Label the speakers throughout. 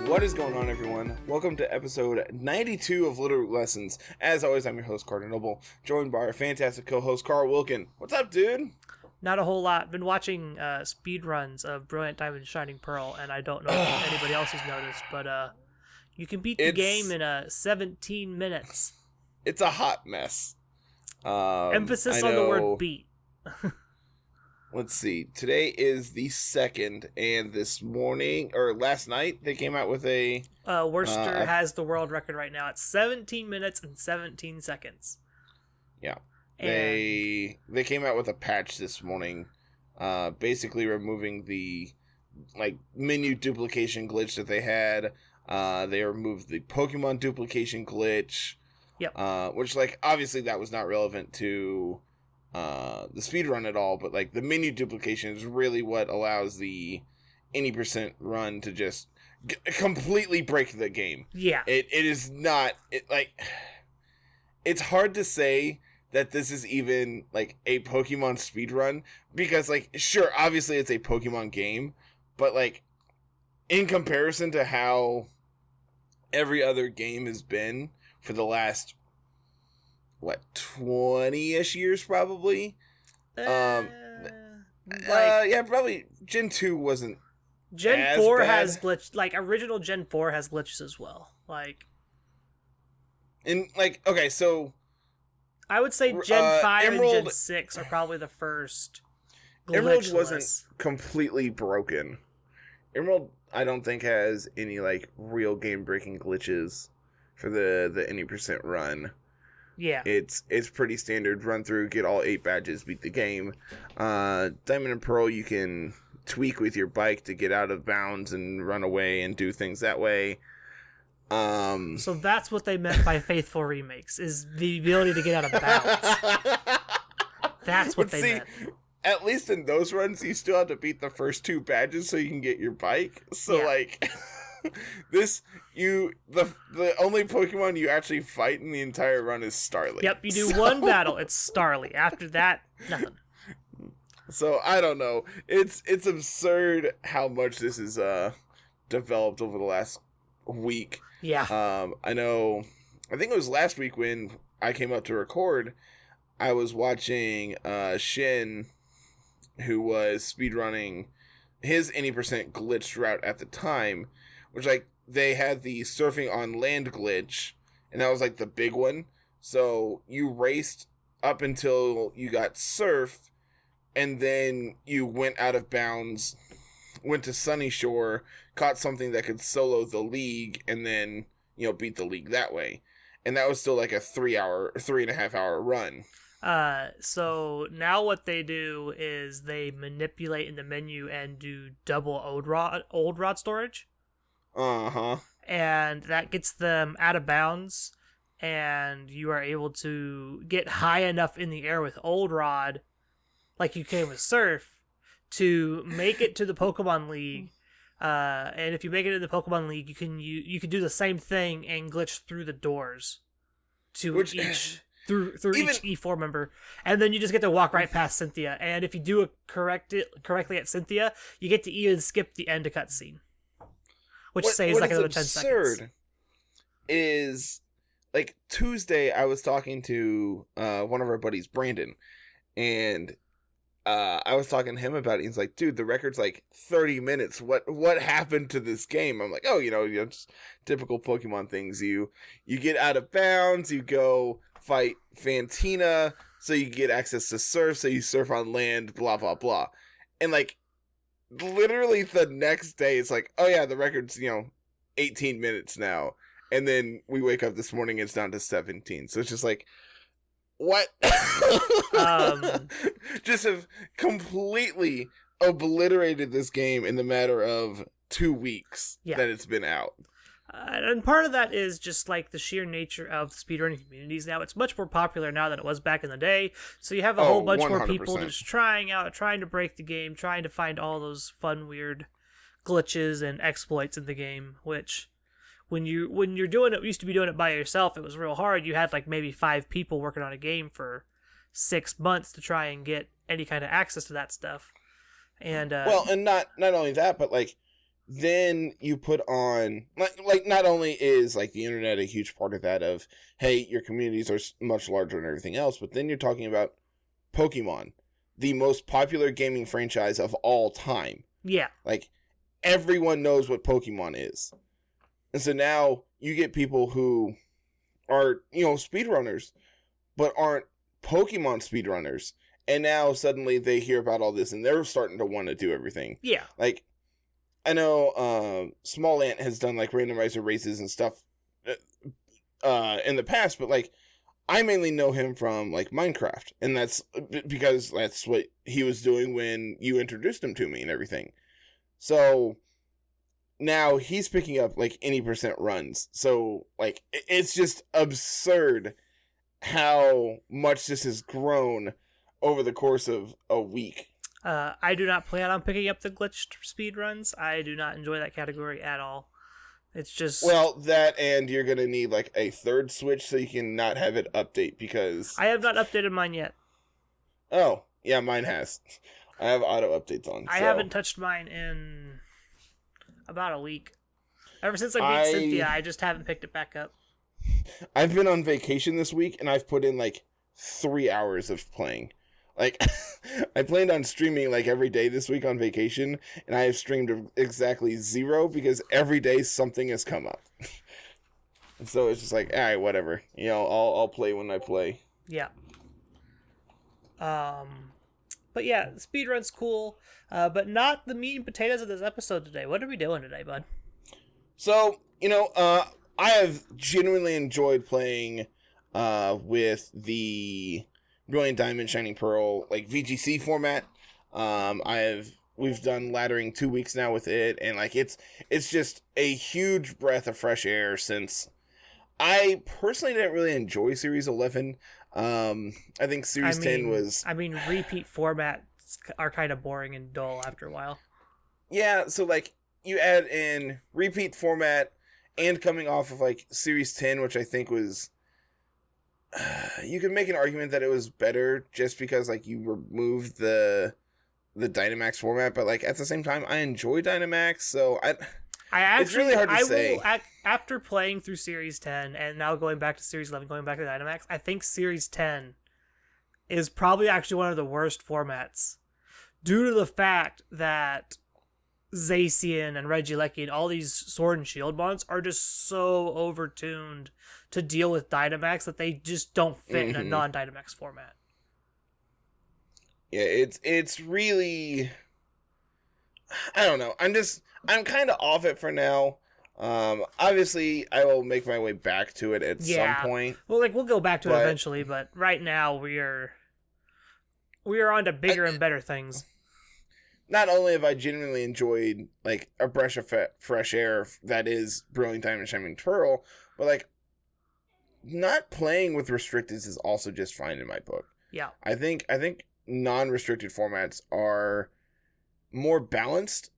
Speaker 1: What is going on, everyone? Welcome to episode 92 of Littleroot Lessons. As always, I'm your host, Carter Noble, joined by our fantastic co-host, Carl Wilkin. What's up, dude?
Speaker 2: Not a whole lot. Been watching speed runs of Brilliant Diamond Shining Pearl, and I don't know if anybody else has noticed, but you can beat the game in 17 minutes.
Speaker 1: It's a hot mess.
Speaker 2: Emphasis on the word beat.
Speaker 1: Let's see. Today is the 2nd, and this morning, or last night, they came out with a...
Speaker 2: Worcester has the world record right now. It's 17 minutes and 17 seconds.
Speaker 1: Yeah. They came out with a patch this morning, basically removing the menu duplication glitch that they had. They removed the Pokemon duplication glitch.
Speaker 2: Yep.
Speaker 1: Which obviously that was not relevant to the speedrun at all, but the menu duplication is really what allows the any percent run to just completely break the game.
Speaker 2: Yeah.
Speaker 1: It is not it's hard to say that this is even a Pokemon speedrun because sure, obviously it's a Pokemon game, but in comparison to how every other game has been for the last 20-ish years probably. Yeah, probably Gen 2 wasn't
Speaker 2: Gen 4
Speaker 1: bad.
Speaker 2: has glitch, original Gen 4 has glitches as well.
Speaker 1: Okay, so
Speaker 2: I would say Gen 5
Speaker 1: Emerald,
Speaker 2: and Gen 6 are probably the first glitchless.
Speaker 1: Emerald wasn't completely broken. Emerald, I don't think, has any real game-breaking glitches for the any percent run.
Speaker 2: Yeah.
Speaker 1: It's pretty standard run through, get all 8 badges, beat the game. Diamond and Pearl you can tweak with your bike to get out of bounds and run away and do things that way.
Speaker 2: So that's what they meant by faithful remakes, is the ability to get out of bounds. That's what they meant.
Speaker 1: At least in those runs, you still have to beat the first 2 badges so you can get your bike. So, yeah. The only Pokemon you actually fight in the entire run is Starly.
Speaker 2: Yep, you do one battle, it's Starly. After that, nothing.
Speaker 1: So, I don't know. It's absurd how much this is developed over the last week.
Speaker 2: Yeah.
Speaker 1: I think it was last week when I came up to record, I was watching Shin, who was speedrunning his any percent glitched route at the time, which they had the surfing on land glitch, and that was the big one. So you raced up until you got surf, and then you went out of bounds, went to Sunny Shore, caught something that could solo the league, and then beat the league that way. And that was still a 3.5 hour run.
Speaker 2: So now what they do is they manipulate in the menu and do double old rod storage.
Speaker 1: Uh-huh.
Speaker 2: And that gets them out of bounds, and you are able to get high enough in the air with old rod, like you can with surf, to make it to the Pokemon League. And if you make it to the Pokemon League, you can do the same thing and glitch through the doors to each through each E4 member, and then you just get to walk right past Cynthia. And if you do it correctly at Cynthia, you get to even skip the end of cutscene, which saves another 10 seconds. What is absurd
Speaker 1: is Tuesday I was talking to one of our buddies, Brandon, and I was talking to him about it. He's like, dude, the record's 30 minutes. What happened to this game? I'm like, oh, just typical Pokemon things. You get out of bounds, you go fight Fantina, so you get access to surf, so you surf on land, blah, blah, blah. And literally the next day, it's oh yeah, the record's, 18 minutes now. And then we wake up this morning, it's down to 17. So it's just what? Just have completely obliterated this game in the matter of 2 weeks that it's been out.
Speaker 2: And part of that is just the sheer nature of the speedrunning communities now. It's much more popular now than it was back in the day. So you have a whole bunch 100%. More people just trying to break the game, trying to find all those fun, weird glitches and exploits in the game, which when you're doing it, used to be doing it by yourself, it was real hard. You had maybe 5 people working on a game for 6 months to try and get any kind of access to that stuff. And
Speaker 1: and not only that, but then you put on like not only is like the internet a huge part of that of, hey, your communities are much larger than everything else, but then you're talking about Pokemon, the most popular gaming franchise of all time.
Speaker 2: Yeah.
Speaker 1: Like, everyone knows what Pokemon is. And so now you get people who are, speedrunners, but aren't Pokemon speedrunners. And now suddenly they hear about all this and they're starting to want to do everything.
Speaker 2: Yeah.
Speaker 1: Like, I know Small Ant has done like randomizer races and stuff in the past, but like, I mainly know him from like Minecraft, and that's because that's what he was doing when you introduced him to me and everything. So now he's picking up like any percent runs. So like, it's just absurd how much this has grown over the course of a week.
Speaker 2: I do not plan on picking up the glitched speedruns. I do not enjoy that category at all. It's just...
Speaker 1: Well, that, and you're going to need like a third Switch so you can not have it update, because...
Speaker 2: I have not updated mine yet.
Speaker 1: Oh, yeah, mine has. I have auto updates on.
Speaker 2: I haven't touched mine in about a week. Ever since I beat Cynthia, I just haven't picked it back up.
Speaker 1: I've been on vacation this week, and I've put in like 3 hours of playing. Like, I planned on streaming like every day this week on vacation, and I have streamed exactly 0 because every day something has come up. And so it's just like, all right, whatever. I'll play when I play.
Speaker 2: Yeah. But yeah, speedrun's cool, but not the meat and potatoes of this episode today. What are we doing today, bud?
Speaker 1: So, I have genuinely enjoyed playing with the Brilliant Diamond Shining Pearl like VGC format. We've done laddering 2 weeks now with it, and like it's just a huge breath of fresh air since I personally didn't really enjoy Series 11. I think Series 10 was...
Speaker 2: repeat formats are kind of boring and dull after a while.
Speaker 1: Yeah, so like you add in repeat format and coming off of like Series 10, which I think was... you could make an argument that it was better just because like you removed the Dynamax format, but like at the same time I enjoy Dynamax, so it's really hard to say.
Speaker 2: After playing through Series 10 and now going back to Series 11, going back to Dynamax, I think Series 10 is probably actually one of the worst formats due to the fact that Zacian and Regieleki and all these Sword and Shield mons are just so overtuned to deal with Dynamax that they just don't fit in a non-Dynamax format.
Speaker 1: Yeah, it's really... I don't know. I'm kind of off it for now. Obviously, I will make my way back to it at some point.
Speaker 2: Well, like we'll go back to it eventually, but right now we are on to bigger and better things.
Speaker 1: Not only have I genuinely enjoyed like a breath of fresh air that is Brilliant Diamond Shining Pearl, but like not playing with restricteds is also just fine in my book.
Speaker 2: Yeah,
Speaker 1: I think non-restricted formats are more balanced.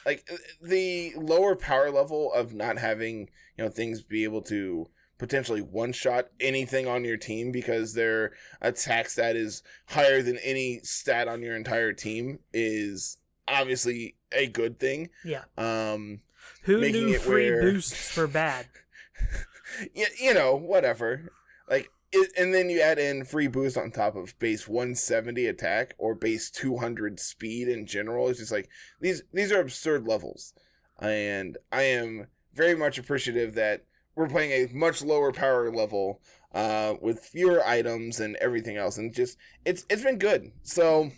Speaker 1: Like the lower power level of not having things be able to potentially one-shot anything on your team because their attack stat is higher than any stat on your entire team is obviously a good thing.
Speaker 2: Yeah. Who knew free boosts were bad?
Speaker 1: Yeah, whatever. Like, and then you add in free boost on top of base 170 attack or base 200 speed in general. It's just like these are absurd levels, and I am very much appreciative that we're playing a much lower power level with fewer items and everything else, and just it's been good. So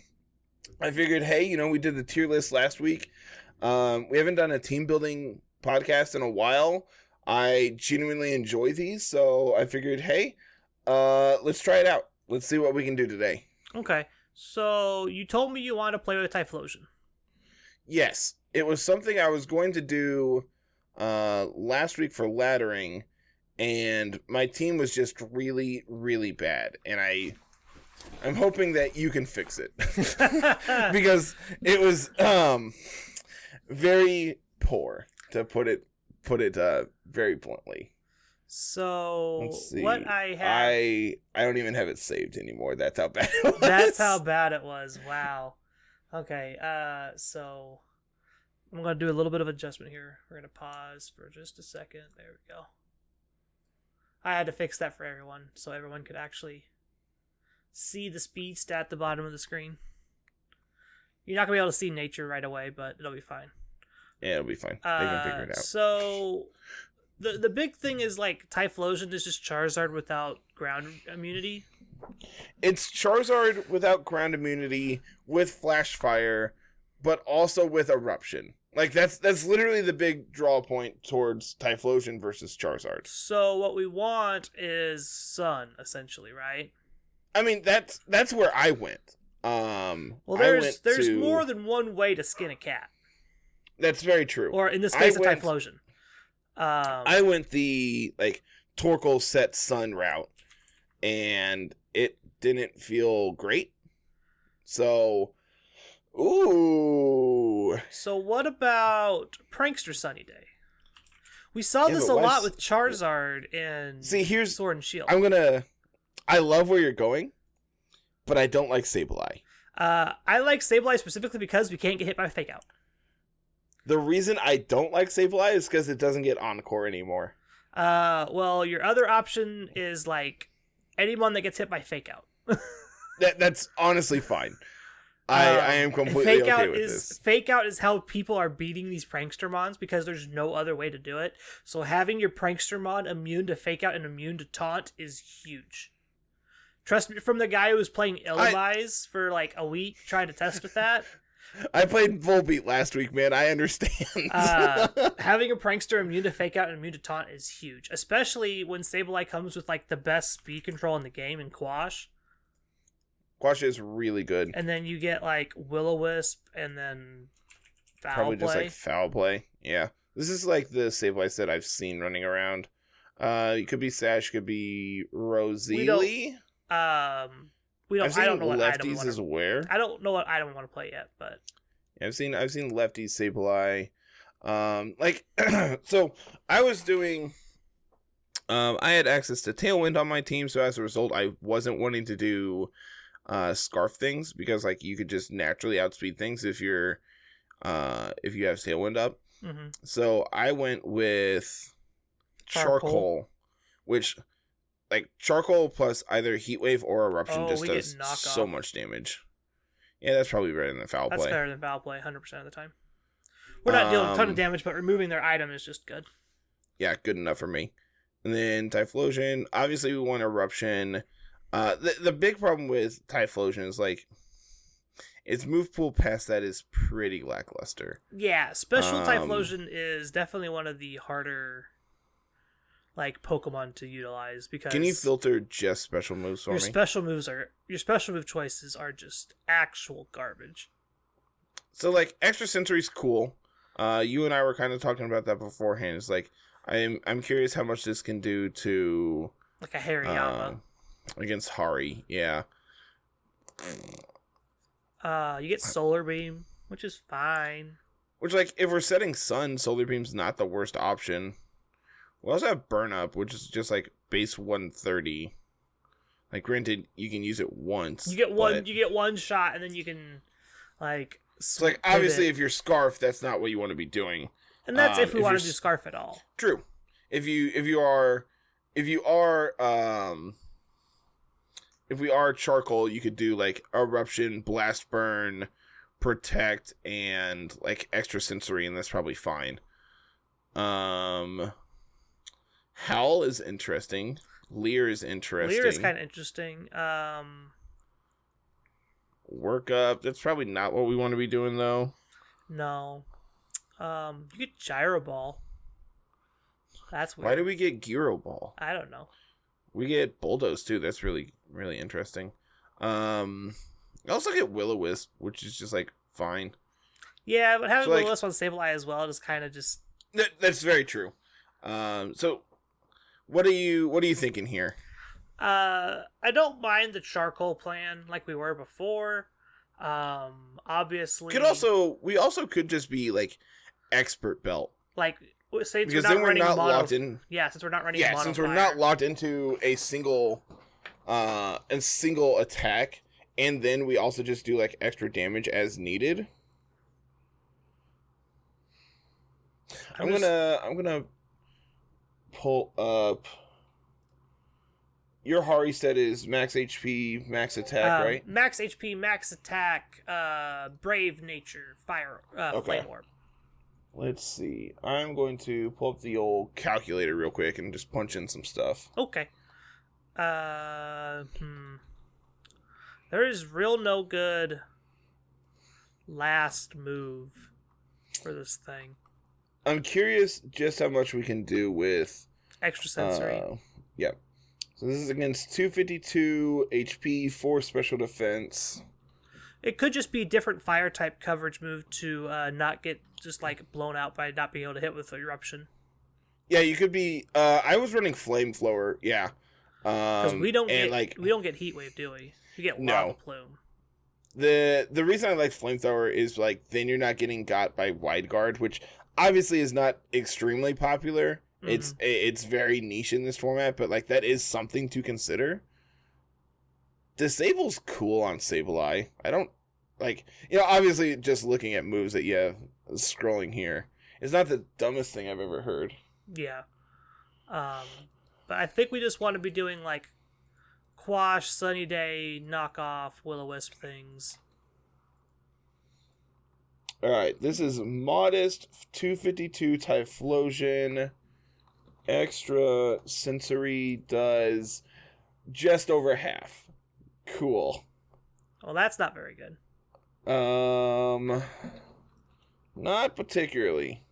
Speaker 1: I figured, hey, we did the tier list last week. We haven't done a team building podcast in a while. I genuinely enjoy these, so I figured, hey, let's try it out. Let's see what we can do today.
Speaker 2: Okay, so you told me you want to play with Typhlosion.
Speaker 1: Yes, it was something I was going to do last week for laddering, and my team was just really, really bad, and I'm hoping that you can fix it because it was very poor, to put it very bluntly.
Speaker 2: So
Speaker 1: let's see.
Speaker 2: What I have,
Speaker 1: I don't even have it saved anymore. That's how bad it was.
Speaker 2: That's how bad it was. Wow. Okay. So I'm going to do a little bit of adjustment here. We're going to pause for just a second. There we go. I had to fix that for everyone so everyone could actually see the speed stat at the bottom of the screen. You're not going to be able to see nature right away, but it'll be fine.
Speaker 1: Yeah, it'll be fine. They can figure it out.
Speaker 2: So the big thing is like Typhlosion is just Charizard without ground immunity.
Speaker 1: It's Charizard without ground immunity, with Flash Fire, but also with Eruption. Like that's literally the big draw point towards Typhlosion versus Charizard.
Speaker 2: So what we want is Sun, essentially, right?
Speaker 1: I mean, that's where I went.
Speaker 2: Well, there's more than one way to skin a cat.
Speaker 1: That's very true.
Speaker 2: Or in this case, a Typhlosion.
Speaker 1: I went the like Torkoal set Sun route, and it didn't feel great. So, ooh.
Speaker 2: So what about Prankster Sunny Day? We saw this a lot with Charizard in Sword and Shield.
Speaker 1: I love where you're going, but I don't like Sableye.
Speaker 2: I like Sableye specifically because we can't get hit by Fake Out.
Speaker 1: The reason I don't like Sableye is because it doesn't get Encore anymore.
Speaker 2: Well, your other option is like anyone that gets hit by Fake Out.
Speaker 1: That's honestly fine. I am completely okay with this.
Speaker 2: Fake Out is how people are beating these Prankster Mons because there's no other way to do it. So having your Prankster Mon immune to Fake Out and immune to Taunt is huge. Trust me, from the guy who was playing Illimize for like a week trying to test with that.
Speaker 1: I played Volbeat last week, man. I understand.
Speaker 2: Having a Prankster immune to Fake Out and immune to Taunt is huge. Especially when Sableye comes with like the best speed control in the game in Quash.
Speaker 1: Quash is really good.
Speaker 2: And then you get like Will-O-Wisp and then Foul
Speaker 1: Probably
Speaker 2: Play.
Speaker 1: Just like Foul Play. Yeah. This is like the Sableye set I've seen running around. It could be Sash, could be Roselie. I
Speaker 2: don't know what item
Speaker 1: Lefties is where.
Speaker 2: I don't know what item we want to play yet, but
Speaker 1: yeah, I've seen Lefties Sableye. So I was doing. I had access to Tailwind on my team, so as a result, I wasn't wanting to do Scarf things because like you could just naturally outspeed things if you have Tailwind up.
Speaker 2: Mm-hmm.
Speaker 1: So I went with Charcoal, which. Like, Charcoal plus either Heat Wave or Eruption just does so much damage. Yeah, that's probably better than Foul Play.
Speaker 2: That's better than Foul Play 100% of the time. We're not dealing a ton of damage, but removing their item is just good.
Speaker 1: Yeah, good enough for me. And then Typhlosion, obviously we want Eruption. The big problem with Typhlosion is, like, its move pool past that is pretty lackluster.
Speaker 2: Yeah, Special Typhlosion is definitely one of the harder... like Pokemon to utilize because
Speaker 1: can you filter just special moves for me?
Speaker 2: Your special move choices are just actual garbage.
Speaker 1: So like Extrasensory's cool. You and I were kind of talking about that beforehand. It's like I'm curious how much this can do to
Speaker 2: like a Hariyama
Speaker 1: against Hari. Yeah.
Speaker 2: You get Solar Beam, which is fine.
Speaker 1: Which like if we're setting Sun, Solar Beam's not the worst option. We also have Burn Up, which is just like base 130. Like, granted, you can use it once.
Speaker 2: You get one shot, and then you can like.
Speaker 1: It's like obviously, if you're Scarf, that's not what you want to be doing.
Speaker 2: And that's if we want to do Scarf at all.
Speaker 1: True. If we are Charcoal, you could do like Eruption, Blast Burn, Protect, and like Extrasensory, and that's probably fine. Howl is interesting. Leer is interesting.
Speaker 2: Leer is kind of interesting.
Speaker 1: Work Up. That's probably not what we want to be doing, though.
Speaker 2: No. You get Gyro Ball. That's weird.
Speaker 1: Why do we get Gyro Ball?
Speaker 2: I don't know.
Speaker 1: We get Bulldoze, too. That's really, really interesting. I also get Will-O-Wisp, which is just, like, fine.
Speaker 2: Yeah, but having Will-O-Wisp on Sableye as well is kind of just...
Speaker 1: That's very true. So... What are you thinking here?
Speaker 2: I don't mind the Charcoal plan like we were before. Obviously,
Speaker 1: we also could just be like Expert Belt.
Speaker 2: Like since
Speaker 1: because then we're not locked in.
Speaker 2: Yeah, since we're not running.
Speaker 1: Yeah, since we're not locked into a single attack, and then we also just do like extra damage as needed. I'm gonna pull up. Your Hari set is max HP, max attack, right?
Speaker 2: Max HP, max attack, brave nature, fire,
Speaker 1: Okay.
Speaker 2: flame orb.
Speaker 1: Let's see. I'm going to pull up the old calculator real quick and just punch in some stuff.
Speaker 2: Okay. There is real no good last move for this thing.
Speaker 1: I'm curious just how much we can do with
Speaker 2: Extrasensory.
Speaker 1: Yep. So this is against 252 HP, 4 special defense.
Speaker 2: It could just be a different fire type coverage move to not get just like blown out by not being able to hit with eruption.
Speaker 1: Yeah, you could be. I was running Flamethrower. Yeah.
Speaker 2: Because we don't get heat wave, do we? We get lava plume.
Speaker 1: The reason I like Flamethrower is like then you're not getting got by Wide Guard, which obviously is not extremely popular. Mm-hmm. It's very niche in this format, but like that is something to consider. Disable's cool on Sableye. I don't like, obviously just looking at moves that you have scrolling here, it's not the dumbest thing I've ever heard.
Speaker 2: Yeah. But I think we just want to be doing like Quash, Sunny Day, knockoff, Will-O-Wisp things.
Speaker 1: Alright, this is modest 252 Typhlosion. Extra sensory does just over half. Cool.
Speaker 2: Well, that's not very good.
Speaker 1: Not particularly.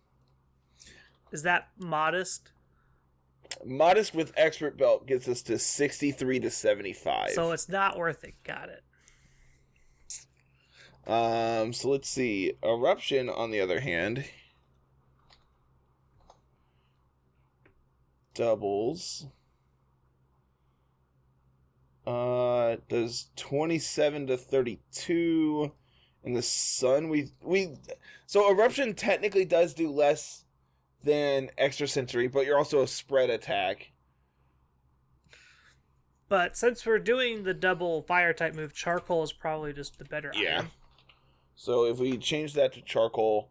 Speaker 2: Is that modest?
Speaker 1: Modest with expert belt gets us to 63 to 75.
Speaker 2: So it's not worth it. Got it.
Speaker 1: So let's see. Eruption, on the other hand, doubles. Does 27 to 32. In the sun, so eruption technically does do less than extrasensory, but you're also a spread attack.
Speaker 2: But since we're doing the double fire type move, charcoal is probably just the better item.
Speaker 1: So if we change that to charcoal,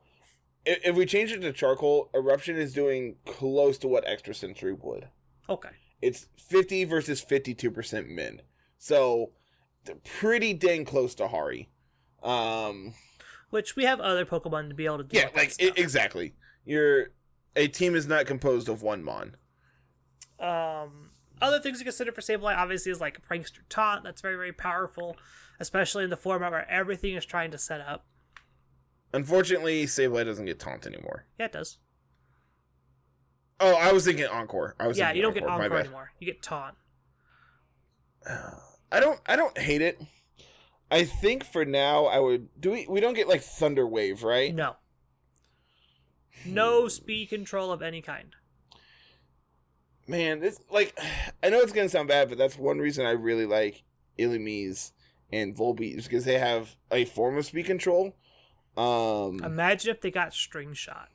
Speaker 1: if we change it to charcoal, eruption is doing close to what extrasensory would.
Speaker 2: Okay.
Speaker 1: It's 50 versus 52% min. So pretty dang close to Hari.
Speaker 2: Which we have other Pokemon to be able to do.
Speaker 1: Yeah, like exactly. A team is not composed of one Mon.
Speaker 2: Other things to consider for Sableye obviously is like Prankster Taunt. That's very, very powerful, especially in the format where everything is trying to set up.
Speaker 1: Unfortunately, Sableye doesn't get Taunt anymore.
Speaker 2: Yeah, it does.
Speaker 1: Oh, I was thinking Encore.
Speaker 2: You don't get Encore anymore. You get Taunt.
Speaker 1: I don't hate it. I think for now I would we don't get like Thunder Wave, right?
Speaker 2: No. No speed control of any kind.
Speaker 1: Man, this I know it's gonna sound bad, but that's one reason I really like Illumise and Volbeat, because they have a form of speed control.
Speaker 2: Imagine if they got String Shot.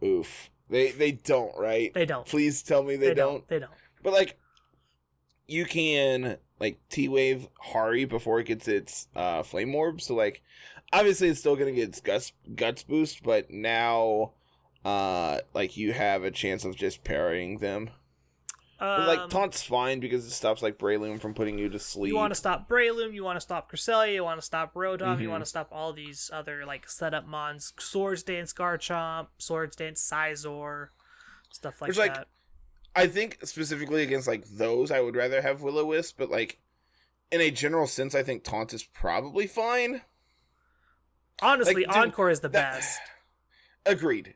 Speaker 1: Oof. They don't, right?
Speaker 2: They don't.
Speaker 1: Please tell me they don't.
Speaker 2: They don't.
Speaker 1: But like you can like T-Wave Hari before it gets its Flame Orb, so like obviously it's still gonna get its guts boost, but now like you have a chance of just parrying them. But, like Taunt's fine because it stops like Breloom from putting you to sleep.
Speaker 2: You want to stop Breloom, you want to stop Cresselia, you want to stop Rotom, you want to stop all these other like setup mons, Swords Dance Garchomp, Swords Dance Sizor, stuff like that.
Speaker 1: I think specifically against like those, I would rather have Will-O-Wisp, but like in a general sense, I think Taunt is probably fine.
Speaker 2: Honestly, like, Encore is the best.
Speaker 1: Agreed,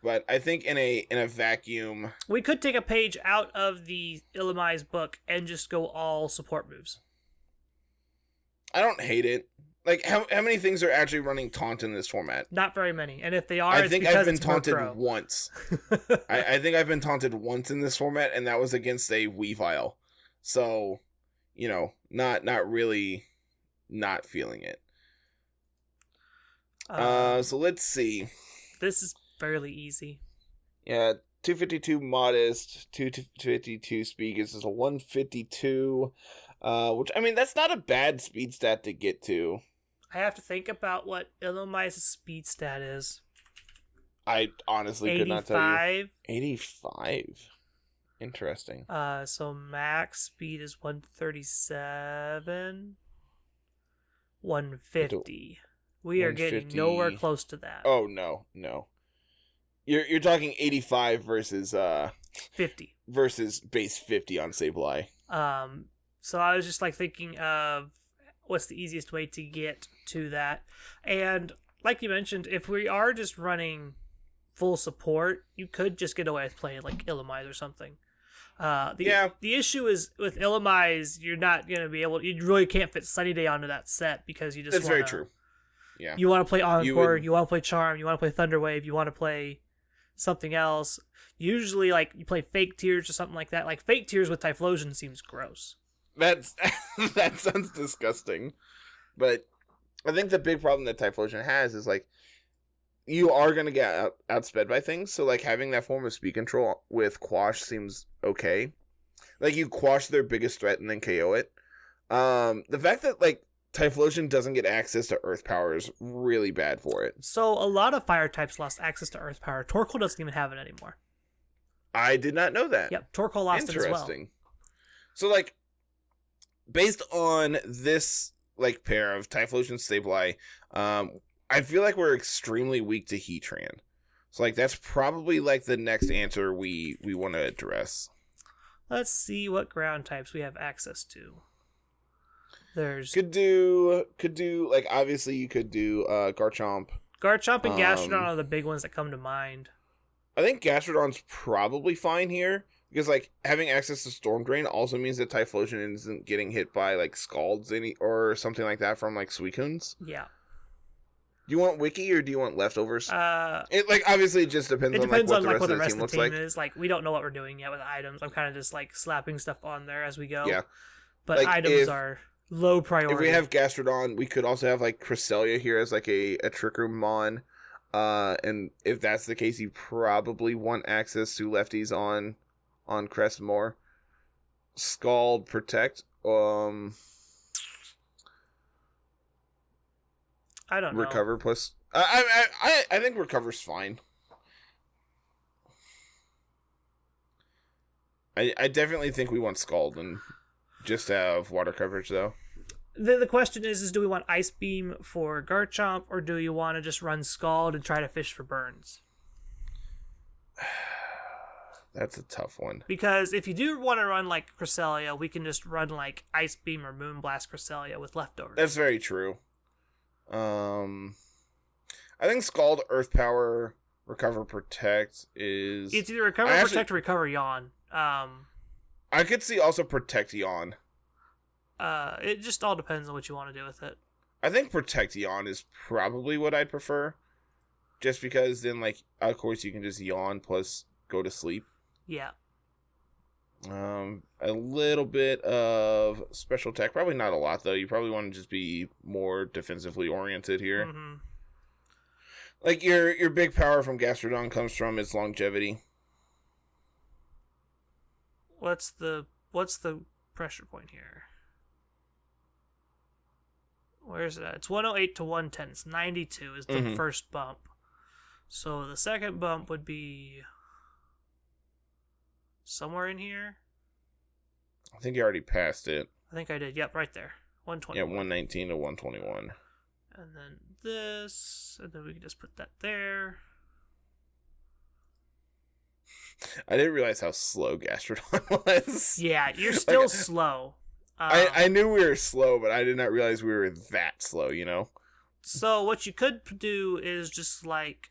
Speaker 1: but I think in a vacuum,
Speaker 2: we could take a page out of the Illumise book and just go all support moves.
Speaker 1: I don't hate it. Like how many things are actually running Taunt in this format?
Speaker 2: Not very many, and if they are,
Speaker 1: I think I've been taunted
Speaker 2: Murkrow.
Speaker 1: Once. I think I've been taunted once in this format, and that was against a Weavile. So, not really, not feeling it. So let's see.
Speaker 2: This is fairly easy.
Speaker 1: Yeah, 252 modest, 252 speed gives us a 152, which, I mean, that's not a bad speed stat to get to.
Speaker 2: I have to think about what Illumise's speed stat is.
Speaker 1: I honestly could not tell you.
Speaker 2: 85.
Speaker 1: 85. Interesting.
Speaker 2: So max speed is 137. 150. We are getting
Speaker 1: 150.
Speaker 2: nowhere close to that.
Speaker 1: Oh no. You're talking 85 versus
Speaker 2: 50.
Speaker 1: versus base 50 on Sableye.
Speaker 2: So I was just like thinking of what's the easiest way to get to that. And like you mentioned, if we are just running full support, you could just get away with playing like Illumise or something. The issue is with Illumise, you're not going to be able, you really can't fit Sunny Day onto that set because you just
Speaker 1: That's very true. Yeah.
Speaker 2: You want to play Encore, you want to play Charm, you want to play Thunderwave, you want to play something else. Usually, like, you play Fake Tears or something like that. Like, Fake Tears with Typhlosion seems gross.
Speaker 1: That sounds disgusting. But I think the big problem that Typhlosion has is, like, you are going to get outsped by things. So, like, having that form of speed control with Quash seems okay. Like, you quash their biggest threat and then KO it. The fact that, like, Typhlosion doesn't get access to Earth Power is really bad for it.
Speaker 2: So, a lot of fire types lost access to Earth Power. Torkoal doesn't even have it anymore.
Speaker 1: I did not know that.
Speaker 2: Yep, Torkoal lost it as well.
Speaker 1: Interesting. So, like, based on this, like, pair of Typhlosion Sableye, I feel like we're extremely weak to Heatran. So, like, that's probably, like, the next answer we want to address.
Speaker 2: Let's see what ground types we have access to. There's...
Speaker 1: Could do, like, obviously you could do Garchomp.
Speaker 2: Garchomp and Gastrodon are the big ones that come to mind.
Speaker 1: I think Gastrodon's probably fine here. Because, like, having access to Storm Drain also means that Typhlosion isn't getting hit by, like, Scalds or something like that from, like, Suicunes.
Speaker 2: Yeah.
Speaker 1: Do you want Wiki or do you want leftovers? It, like, obviously it just depends on, like, what the rest of the team
Speaker 2: is. Like, we don't know what we're doing yet with items. I'm kind of just, like, slapping stuff on there as we go.
Speaker 1: Yeah.
Speaker 2: But like, items are low priority.
Speaker 1: If we have Gastrodon, we could also have, like, Cresselia here as, like, a Trick Room Mon. And if that's the case, you probably want access to lefties on Crest more. Scald, Protect.
Speaker 2: I don't know.
Speaker 1: Recover plus. I think Recover's fine. I definitely think we want Scald and just have water coverage though.
Speaker 2: The question is do we want Ice Beam for Garchomp or do you want to just run Scald and try to fish for burns?
Speaker 1: That's a tough one.
Speaker 2: Because if you do want to run like Cresselia, we can just run like Ice Beam or Moonblast Cresselia with leftovers.
Speaker 1: That's very true. I think Scald, Earth Power, Recover, Protect is...
Speaker 2: It's either Recover, Protect, or Recover, Yawn.
Speaker 1: I could see also Protect Yawn.
Speaker 2: It just all depends on what you want to do with it.
Speaker 1: I think Protect Yawn is probably what I'd prefer. Just because then, like, of course you can just yawn plus go to sleep.
Speaker 2: Yeah.
Speaker 1: A little bit of special attack. Probably not a lot, though. You probably want to just be more defensively oriented here.
Speaker 2: Mm-hmm.
Speaker 1: Like, your big power from Gastrodon comes from its longevity.
Speaker 2: What's the pressure point here? Where's it at? It's 108 to 110. It's 92 is the first bump. So the second bump would be somewhere in here.
Speaker 1: I think you already passed it.
Speaker 2: I think I did. Yep, right there. 120.
Speaker 1: Yeah, 119 to 121.
Speaker 2: And then this, and then we can just put that there.
Speaker 1: I didn't realize how slow Gastrodon was.
Speaker 2: Yeah, you're still slow.
Speaker 1: I knew we were slow, but I did not realize we were that slow, you know?
Speaker 2: So what you could do is just like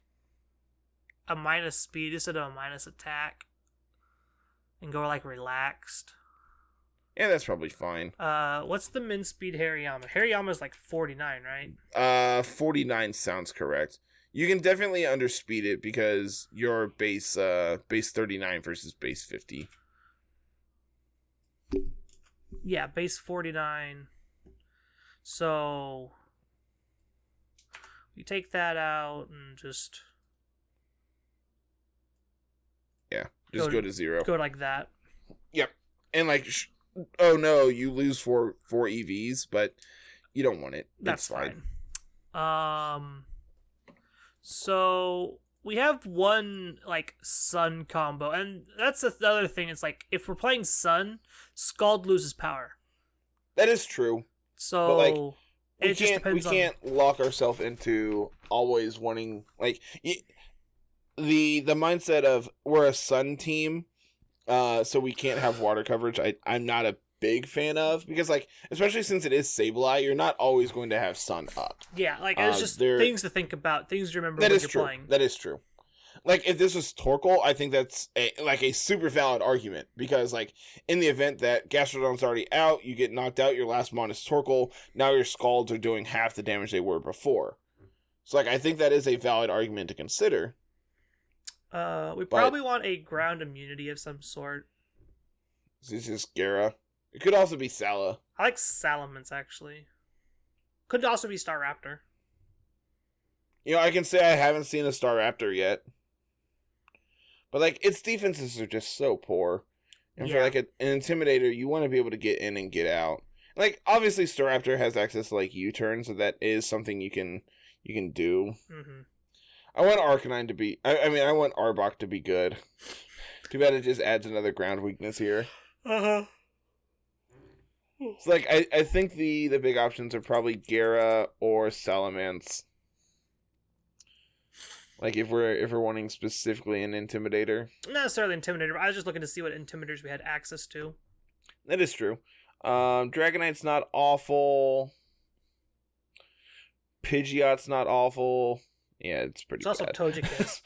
Speaker 2: a minus speed instead of a minus attack. And go like relaxed.
Speaker 1: Yeah, that's probably fine.
Speaker 2: What's the min speed Hariyama? Hariyama is like 49, right?
Speaker 1: 49 sounds correct. You can definitely underspeed it because you're base 39 versus base 50.
Speaker 2: Yeah, base 49. So you take that out and just
Speaker 1: go to 0.
Speaker 2: Go like that.
Speaker 1: Yep. And like, oh no, you lose four EVs, but you don't want it.
Speaker 2: That's fine. So we have one like sun combo, and that's the other thing. It's like if we're playing sun, Scald loses power.
Speaker 1: That is true.
Speaker 2: So
Speaker 1: But like
Speaker 2: it just depends
Speaker 1: we can't lock ourselves into always wanting like the mindset of we're a sun team, so we can't have water coverage. I'm not a big fan of, because like especially since it is Sableye, you're not always going to have sun up.
Speaker 2: Yeah, like it's just things to think about, things to remember when you're playing.
Speaker 1: That is true. Like if this was Torkoal, I think that's a super valid argument, because like in the event that Gastrodon's already out, you get knocked out, your last mon is Torkoal, now your Scalds are doing half the damage they were before. So like I think that is a valid argument to consider.
Speaker 2: We probably want a ground immunity of some sort.
Speaker 1: This is Gara. It could also be Sala.
Speaker 2: I like Salamence, actually. Could also be Staraptor.
Speaker 1: You know, I can say I haven't seen a Staraptor yet. But, like, its defenses are just so poor. And for, like, an Intimidator, you want to be able to get in and get out. Like, obviously, Staraptor has access to, like, U-turn, so that is something you can do.
Speaker 2: Mm-hmm.
Speaker 1: I want Arcanine to be... I want Arbok to be good. Too bad it just adds another ground weakness here.
Speaker 2: Uh-huh.
Speaker 1: So, like, I think the big options are probably Gara or Salamence. Like, if we're wanting specifically an Intimidator.
Speaker 2: Not necessarily Intimidator, but I was just looking to see what Intimidators we had access to.
Speaker 1: That is true. Dragonite's not awful. Pidgeot's not awful. Yeah, it's pretty bad.
Speaker 2: It's also Togekiss.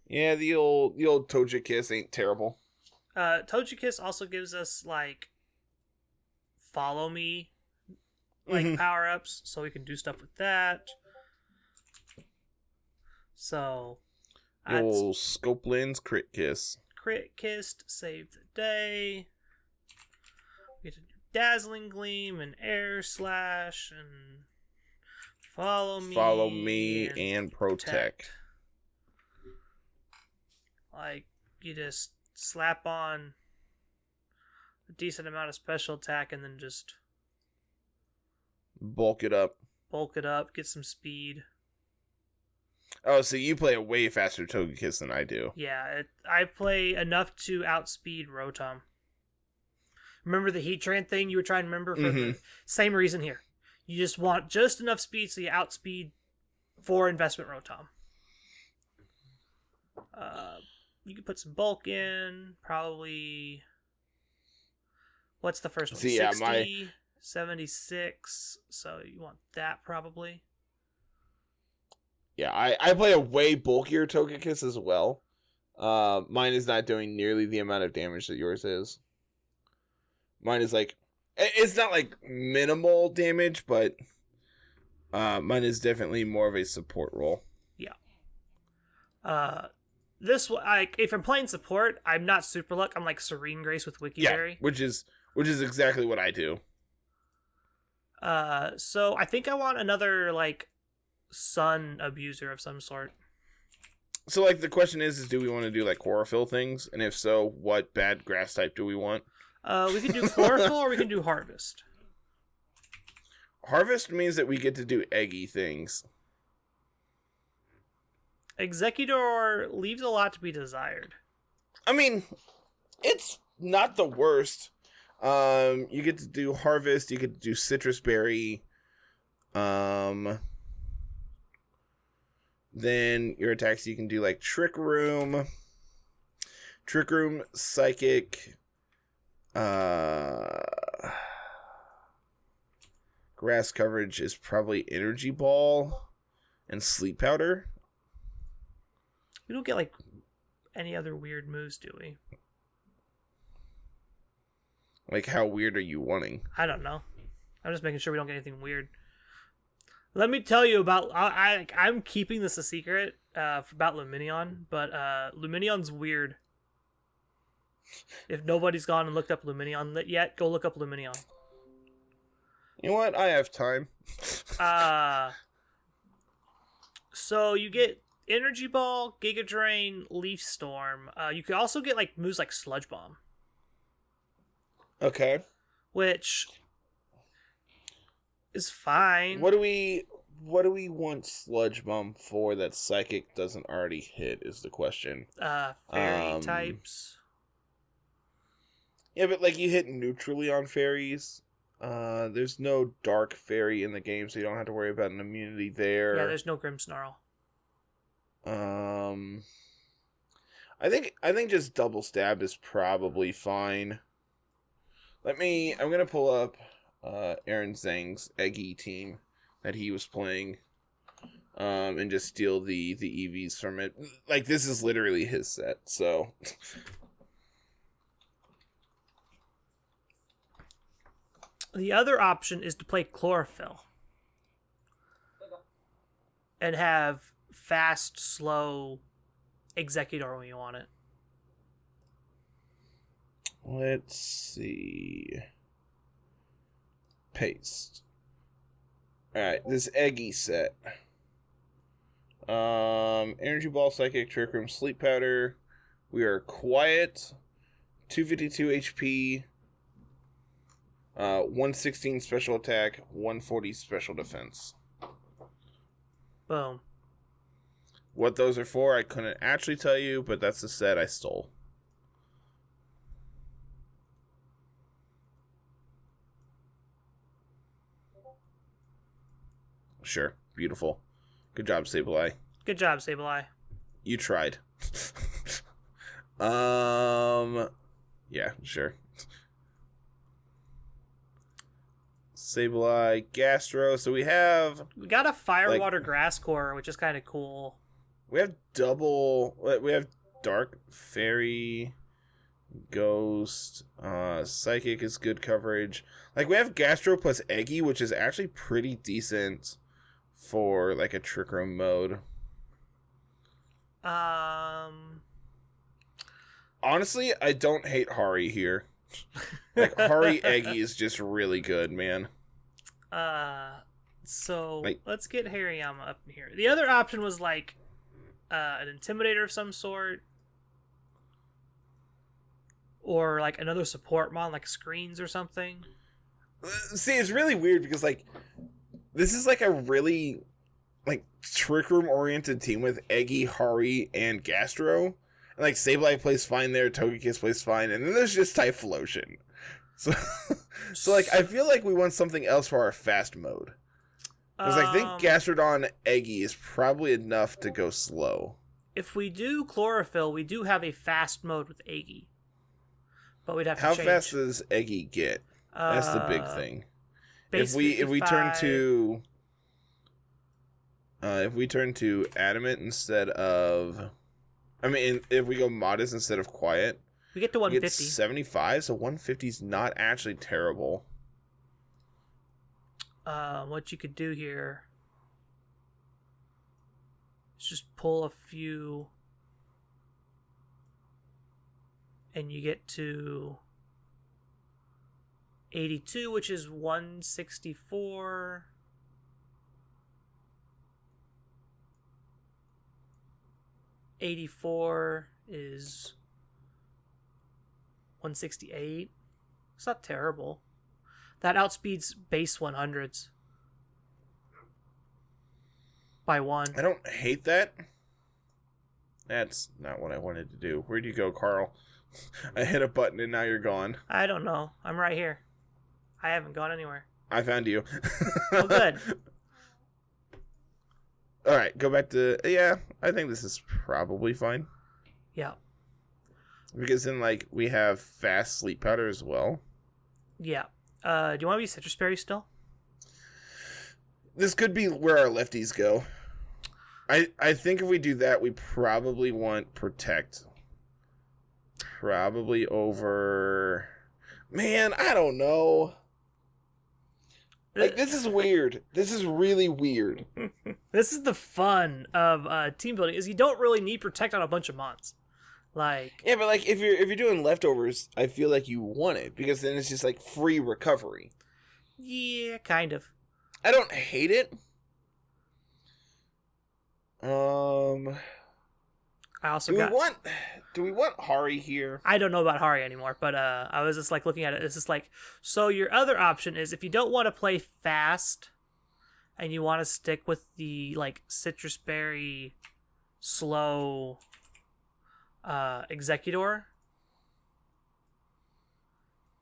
Speaker 1: Yeah, the old Togekiss ain't terrible.
Speaker 2: Togekiss also gives us, like, follow me, like, power-ups, so we can do stuff with that. So,
Speaker 1: old Scope Lens Crit Kiss.
Speaker 2: Crit Kiss to save the day. We get to do Dazzling Gleam and Air Slash and Follow Me
Speaker 1: and Protect.
Speaker 2: Like, you just slap on a decent amount of special attack and then just
Speaker 1: bulk it up,
Speaker 2: get some speed.
Speaker 1: Oh, so you play a way faster Togekiss than I do.
Speaker 2: Yeah, I play enough to outspeed Rotom. Remember the Heatran thing you were trying to remember? For the same reason here. You just want just enough speed so you outspeed 4 investment Rotom. You can put some bulk in, probably... What's the first one? 60, 76, so you want that probably.
Speaker 1: Yeah, I play a way bulkier Togekiss as well. Mine is not doing nearly the amount of damage that yours is. Mine is like... It's not like minimal damage, but mine is definitely more of a support role.
Speaker 2: Yeah. This if I'm playing support, I'm not Super Luck. I'm like Serene Grace with Wikiberry.
Speaker 1: Yeah, which is exactly what I do.
Speaker 2: So I think I want another like Sun abuser of some sort.
Speaker 1: So like the question is do we want to do like chlorophyll things, and if so, what bad grass type do we want?
Speaker 2: We can do chlorophyll or we can do harvest.
Speaker 1: Harvest means that we get to do eggy things.
Speaker 2: Executor leaves a lot to be desired.
Speaker 1: I mean, it's not the worst. You get to do harvest, you get to do citrus berry. Then your attacks you can do like trick room, psychic, grass coverage is probably energy ball and sleep powder.
Speaker 2: We don't get like any other weird moves, do we?
Speaker 1: Like, how weird are you wanting?
Speaker 2: I don't know. I'm just making sure we don't get anything weird. Let me tell you about... I'm keeping this a secret about Lumineon, but Lumineon's weird. If nobody's gone and looked up Lumineon yet, go look up Lumineon.
Speaker 1: You know what? I have time.
Speaker 2: So you get Energy Ball, Giga Drain, Leaf Storm. You could also get like moves like Sludge Bomb.
Speaker 1: Okay.
Speaker 2: Which is fine.
Speaker 1: What do we what do we want Sludge Bomb for that Psychic doesn't already hit is the question.
Speaker 2: Fairy types.
Speaker 1: Yeah, but like you hit neutrally on fairies. There's no Dark Fairy in the game, so you don't have to worry about an immunity there.
Speaker 2: Yeah, there's no Grimmsnarl.
Speaker 1: I think just double stab is probably fine. I'm gonna pull up Aaron Zhang's Eggy team that he was playing, and just steal the EVs from it. Like, this is literally his set, so.
Speaker 2: The other option is to play Chlorophyll and have fast, slow Executor when you want it.
Speaker 1: Let's see. Paste. Alright, this Eggy set. Energy Ball, Psychic, Trick Room, Sleep Powder. We are quiet. 252 HP. 116 special attack, 140 special defense.
Speaker 2: Boom.
Speaker 1: What those are for, I couldn't actually tell you, but that's the set I stole. Sure. Beautiful. Good job, Sableye.
Speaker 2: Good job, Sableye.
Speaker 1: You tried. Yeah, sure. Sableye, Gastro. So we
Speaker 2: got a Firewater Grass Core, which is kind of cool.
Speaker 1: We have Dark Fairy, Ghost, Psychic is good coverage. Like, we have Gastro plus Eggy, which is actually pretty decent for like a Trick Room mode. Honestly, I don't hate Hari here. Like, Hari Eggy is just really good, man.
Speaker 2: So let's get Hariyama up in here. The other option was like an Intimidator of some sort, or like another support mon, like Screens or something.
Speaker 1: See, it's really weird because like this is like a really like Trick Room oriented team with Eggy, Hari, and Gastro. And like Sableye plays fine there, Togekiss plays fine, and then there's just Typhlosion. So, like, I feel like we want something else for our fast mode. Because I think Gastrodon Eggy is probably enough to go slow.
Speaker 2: If we do Chlorophyll, we do have a fast mode with Eggy. But we'd have to
Speaker 1: How
Speaker 2: change.
Speaker 1: fast does Eggy get? That's the big thing. If we turn to Adamant instead of, if we go Modest instead of Quiet,
Speaker 2: we get to 150.
Speaker 1: We get 75, so 150 is not actually terrible.
Speaker 2: What you could do here is just pull a few, and you get to 82, which is 164. $84 is 168. It's not terrible. That outspeeds base 100s by 1.
Speaker 1: I don't hate that. That's not what I wanted to do. Where'd you go, Carl? I hit a button and now you're gone.
Speaker 2: I don't know. I'm right here. I haven't gone anywhere.
Speaker 1: I found you.
Speaker 2: Oh, good.
Speaker 1: Alright, go back to... Yeah, I think this is probably fine.
Speaker 2: Yeah.
Speaker 1: Because then, like, we have fast Sleep Powder as well.
Speaker 2: Yeah. Do you want to be Citrus Berry still?
Speaker 1: This could be where our lefties go. I think if we do that, we probably want Protect. Probably over... Man, I don't know. Like, this is weird. This is really weird.
Speaker 2: This is the fun of team building, is you don't really need Protect on a bunch of mons. Like,
Speaker 1: yeah, but like if you're doing leftovers, I feel like you want it because then it's just like free recovery.
Speaker 2: Yeah, kind of.
Speaker 1: I don't hate it.
Speaker 2: I also
Speaker 1: do we want Hari here?
Speaker 2: I don't know about Hari anymore, but I was just like looking at it. It's just like, so your other option is if you don't want to play fast and you want to stick with the like citrus berry slow Executor,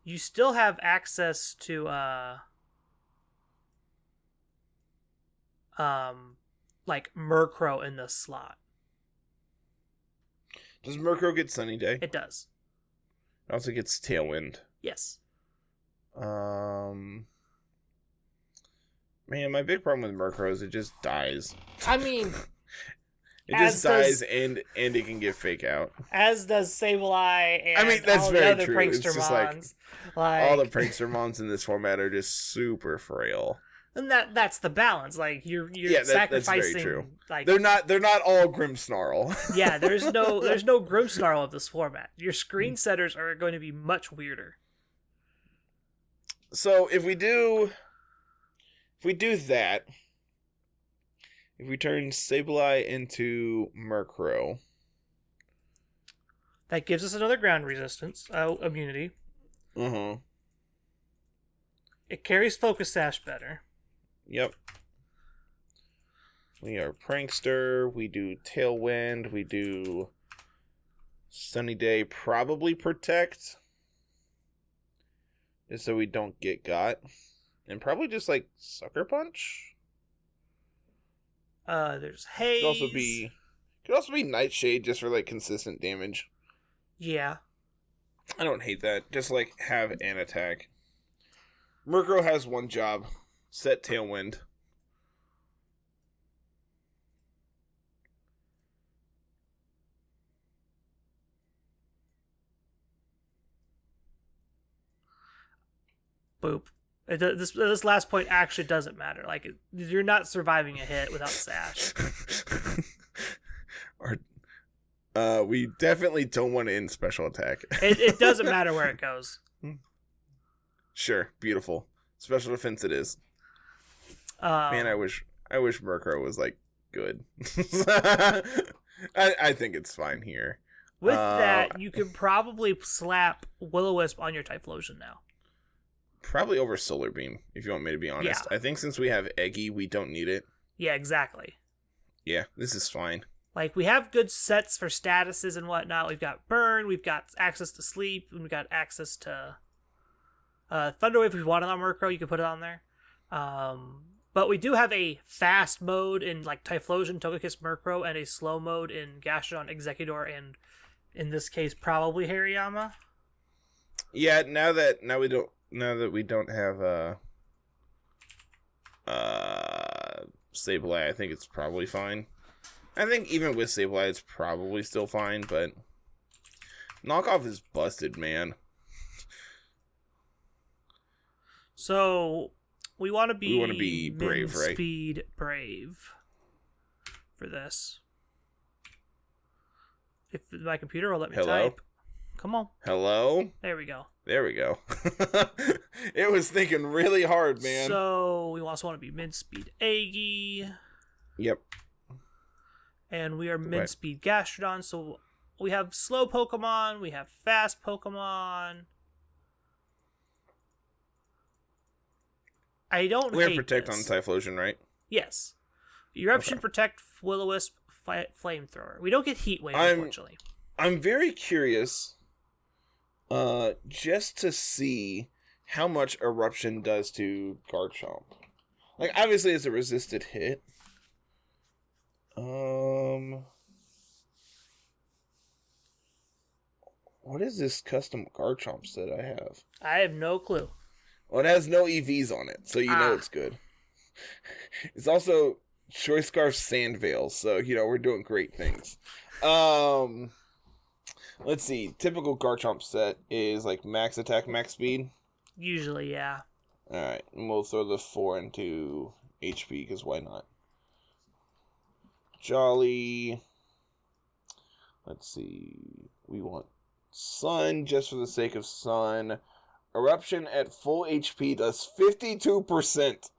Speaker 2: you still have access to like Murkrow in this slot.
Speaker 1: Does Murkrow get Sunny Day?
Speaker 2: It does.
Speaker 1: It also gets Tailwind.
Speaker 2: Yes.
Speaker 1: Man, my big problem with Murkrow is it just dies.
Speaker 2: I mean,
Speaker 1: it just dies and it can get fake out.
Speaker 2: As does Sableye and
Speaker 1: I mean, that's
Speaker 2: all
Speaker 1: very
Speaker 2: the other
Speaker 1: true.
Speaker 2: prankster
Speaker 1: It's just
Speaker 2: mons.
Speaker 1: All the prankster mons in this format are just super frail.
Speaker 2: And that's the balance. Like you're sacrificing.
Speaker 1: That's very true.
Speaker 2: Like
Speaker 1: they're not all Grimmsnarl.
Speaker 2: yeah, there's no Grimmsnarl of this format. Your screen setters are going to be much weirder.
Speaker 1: So if we do that, if we turn Sableye into Murkrow,
Speaker 2: that gives us another ground resistance immunity.
Speaker 1: Uh-huh.
Speaker 2: It carries Focus Sash better.
Speaker 1: Yep. We are Prankster. We do Tailwind. We do Sunny Day. Probably Protect. Just so we don't get got. And probably just like Sucker Punch.
Speaker 2: There's Haze.
Speaker 1: Could also be Nightshade just for like consistent damage.
Speaker 2: Yeah.
Speaker 1: I don't hate that. Just like have an attack. Murkrow has one job. Set Tailwind.
Speaker 2: Boop. This last point actually doesn't matter. Like you're not surviving a hit without Sash.
Speaker 1: We definitely don't want to end special attack.
Speaker 2: It doesn't matter where it goes.
Speaker 1: Sure, beautiful. Special defense it is. Man, I wish Murkrow was like good. I think it's fine here.
Speaker 2: With that, you could probably slap Will-O-Wisp on your Typhlosion now.
Speaker 1: Probably over Solar Beam, if you want me to be honest.
Speaker 2: Yeah.
Speaker 1: I think since we have Eggy, we don't need it.
Speaker 2: Yeah, exactly.
Speaker 1: Yeah, this is fine.
Speaker 2: Like, we have good sets for statuses and whatnot. We've got Burn, we've got access to Sleep, and we've got access to Thunderwave. If you want it on Murkrow, you can put it on there. But we do have a fast mode in like Typhlosion, Togekiss, Murkrow, and a slow mode in Gastrodon, Executor, and in this case probably Hariyama.
Speaker 1: Yeah, now that we don't have Sableye, I think it's probably fine. I think even with Sableye, it's probably still fine, but knockoff is busted, man.
Speaker 2: So we want to be
Speaker 1: brave, right?
Speaker 2: Speed brave for this. If my computer will let me type. Come on.
Speaker 1: Hello?
Speaker 2: There we go.
Speaker 1: It was thinking really hard, man.
Speaker 2: So we also want to be mid-speed Aggie.
Speaker 1: Yep.
Speaker 2: And we are mid-speed Gastrodon, so we have slow Pokemon, we have fast Pokemon. I don't
Speaker 1: We have
Speaker 2: hate
Speaker 1: Protect
Speaker 2: this.
Speaker 1: on Typhlosion, right?
Speaker 2: Yes. Eruption, Protect, Will-O-Wisp, Flamethrower. We don't get Heat Wave, unfortunately.
Speaker 1: I'm very curious just to see how much Eruption does to Garchomp. Like, obviously it's a resisted hit. What is this custom Garchomp set I have?
Speaker 2: I have no clue.
Speaker 1: Well, it has no EVs on it, so you know it's good. It's also Choice Scarf Sandvale, so, we're doing great things. Let's see. Typical Garchomp set is, like, max attack, max speed.
Speaker 2: Usually, yeah.
Speaker 1: Alright, and we'll throw the 4 into HP, because why not? Jolly. Let's see. We want Sun, just for the sake of Sun. Eruption at full HP does 52%.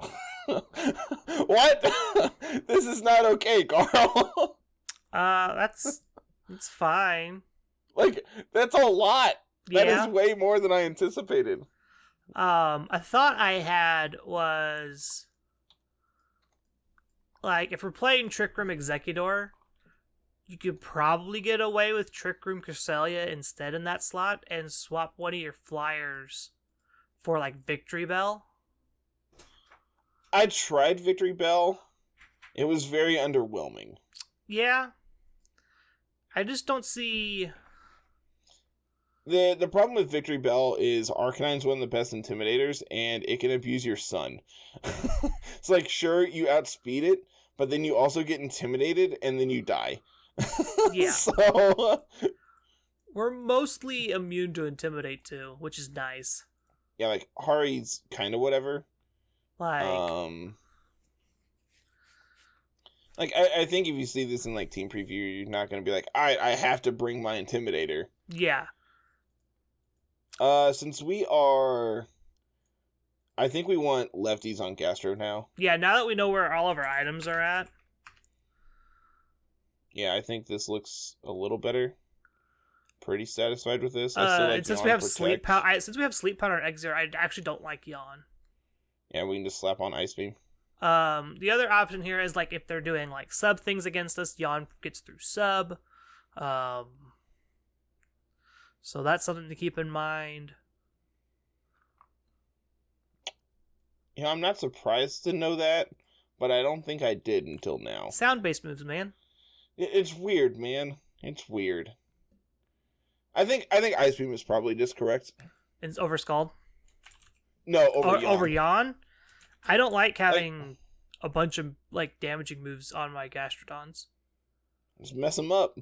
Speaker 1: What? This is not okay, Carl.
Speaker 2: That's fine.
Speaker 1: Like, that's a lot. That
Speaker 2: Yeah.
Speaker 1: is way more than I anticipated.
Speaker 2: I thought I had was like, if we're playing Trick Room Executor, you could probably get away with Trick Room Cresselia instead in that slot and swap one of your flyers for, like, Victory Bell.
Speaker 1: I tried Victory Bell. It was very underwhelming.
Speaker 2: Yeah. I just don't see...
Speaker 1: The problem with Victory Bell is Arcanine's one of the best Intimidators, and it can abuse your son. It's like, sure, you outspeed it, but then you also get intimidated, and then you die.
Speaker 2: Yeah.
Speaker 1: So...
Speaker 2: We're mostly immune to Intimidate, too, which is nice.
Speaker 1: Yeah, like, Hari's kind of whatever.
Speaker 2: Like...
Speaker 1: I think if you see this in, like, Team Preview, you're not going to be like, alright, I have to bring my Intimidator.
Speaker 2: Yeah.
Speaker 1: Since we are... I think we want lefties on Gastro now.
Speaker 2: Yeah, now that we know where all of our items are at.
Speaker 1: Yeah, I think this looks a little better. Pretty satisfied with this.
Speaker 2: And since we have Sleep Powder, and Exer, I actually don't like Yawn.
Speaker 1: Yeah, we can just slap on Ice Beam.
Speaker 2: The other option here is, like, if they're doing, like, sub things against us, Yawn gets through sub. So that's something to keep in mind.
Speaker 1: Yeah, I'm not surprised to know that, but I don't think I did until now.
Speaker 2: Sound-based moves, man.
Speaker 1: It's weird, man. It's weird. I think Ice Beam is probably just correct.
Speaker 2: It's over Scald?
Speaker 1: No, over Yawn.
Speaker 2: Over Yawn? I don't like having a bunch of, like, damaging moves on my Gastrodons.
Speaker 1: Just mess them up.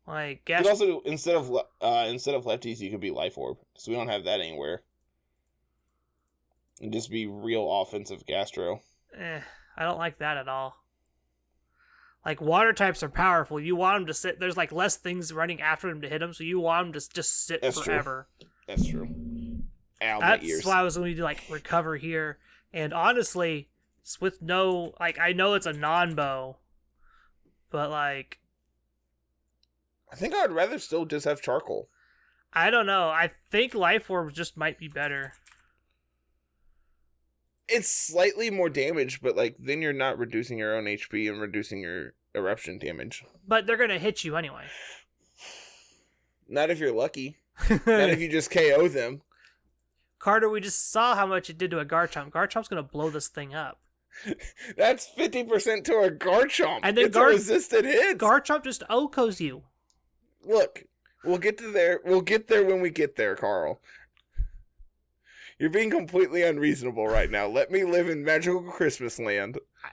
Speaker 2: Like,
Speaker 1: But also, instead of lefties, you could be Life Orb. So we don't have that anywhere. And just be real offensive Gastro.
Speaker 2: I don't like that at all. Like, water types are powerful. You want them to sit... There's, like, less things running after them to hit them, so you want them to just sit forever.
Speaker 1: True. That's true. Ow,
Speaker 2: That's why I was going to, like, recover here. And honestly, with no... Like, I know it's a non-bow, but, like...
Speaker 1: I think I'd rather still just have Charcoal.
Speaker 2: I don't know. I think Life Orb just might be better.
Speaker 1: It's slightly more damage, but, like, then you're not reducing your own HP and reducing your eruption damage.
Speaker 2: But they're going to hit you anyway.
Speaker 1: Not if you're lucky. Not if you just KO them.
Speaker 2: Carter, we just saw how much it did to a Garchomp. Garchomp's going to blow this thing up.
Speaker 1: That's 50% to a Garchomp.
Speaker 2: And then
Speaker 1: it's a resisted hit.
Speaker 2: Garchomp just OHKOs you.
Speaker 1: Look, we'll get to there. We'll get there when we get there, Carl. You're being completely unreasonable right now. Let me live in magical Christmas land.
Speaker 2: I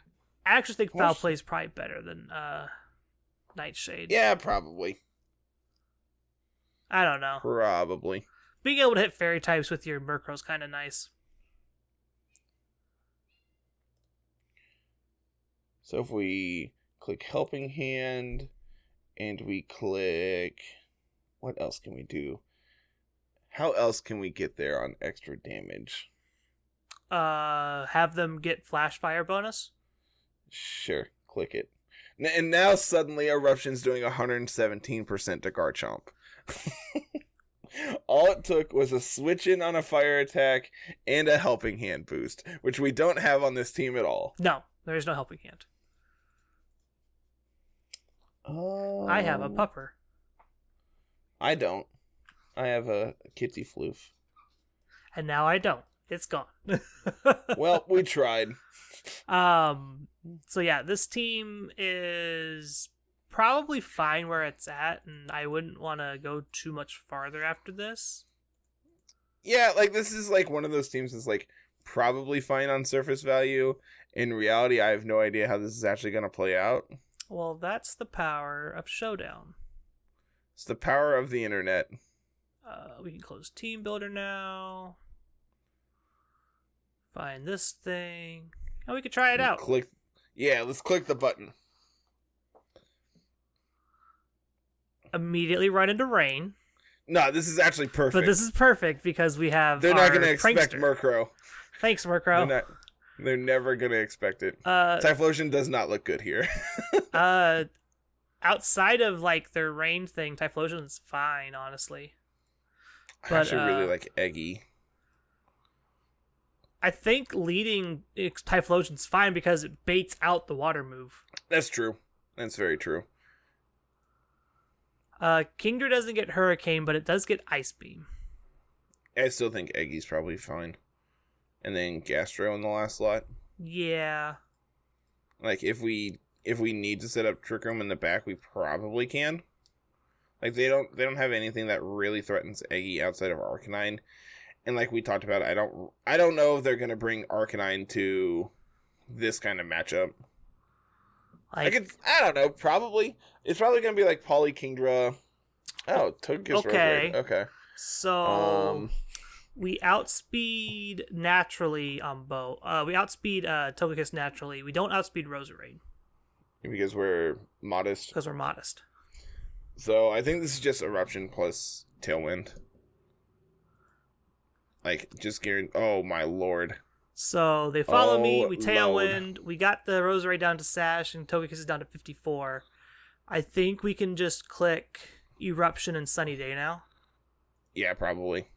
Speaker 2: actually think Foul Play is probably better than Nightshade.
Speaker 1: Yeah, probably.
Speaker 2: I don't know.
Speaker 1: Probably.
Speaker 2: Being able to hit fairy types with your Murkrow is kind of nice.
Speaker 1: So if we click Helping Hand, and we click... What else can we do? How else can we get there on extra damage?
Speaker 2: Have them get Flash Fire bonus?
Speaker 1: Sure, click it. And now suddenly Eruption's doing 117% to Garchomp. All it took was a switch in on a fire attack and a Helping Hand boost, which we don't have on this team at all.
Speaker 2: No, there is no Helping Hand. I have a Pupper.
Speaker 1: I don't. I have a Kitty Floof.
Speaker 2: And now I don't. It's gone.
Speaker 1: Well, we tried.
Speaker 2: So yeah, this team is probably fine where it's at, and I wouldn't want to go too much farther after this.
Speaker 1: Yeah, like, this is, like, one of those teams that's, like, probably fine on surface value. In reality, I have no idea how this is actually going to play out.
Speaker 2: Well, that's the power of Showdown.
Speaker 1: It's the power of the internet.
Speaker 2: We can close Team Builder now. Find this thing. And we can try it out.
Speaker 1: Let's click the button.
Speaker 2: Immediately run into rain.
Speaker 1: No, this is actually perfect.
Speaker 2: But this is perfect because because
Speaker 1: they're not going to expect Murkrow.
Speaker 2: Thanks, Murkrow.
Speaker 1: They're never going to expect it. Typhlosion does not look good here.
Speaker 2: Outside of, like, their rain thing, Typhlosion's fine, honestly.
Speaker 1: I actually really like Eggy.
Speaker 2: I think leading Typhlosion's fine because it baits out the water move.
Speaker 1: That's true. That's very true.
Speaker 2: Kingdra doesn't get Hurricane, but it does get Ice Beam.
Speaker 1: I still think Eggy's probably fine. And then Gastro in the last slot.
Speaker 2: Yeah.
Speaker 1: Like, if we need to set up Trick Room in the back, we probably can. Like, they don't have anything that really threatens Eggy outside of Arcanine. And like we talked about, I don't know if they're gonna bring Arcanine to this kind of matchup. I don't know, probably. It's probably gonna be like Poly Kingdra. Oh, Togekiss
Speaker 2: okay.
Speaker 1: Roserade. Okay.
Speaker 2: So we outspeed naturally on both. We outspeed Togekiss naturally. We don't outspeed Roserade.
Speaker 1: Because we're modest.
Speaker 2: Because we're modest.
Speaker 1: So I think this is just Eruption plus Tailwind. Like, just guaranteed. Oh, my lord.
Speaker 2: So they follow me. We Tailwind. We got the Roserade down to Sash, and Togekiss is down to 54. I think we can just click Eruption and Sunny Day now.
Speaker 1: Yeah, probably.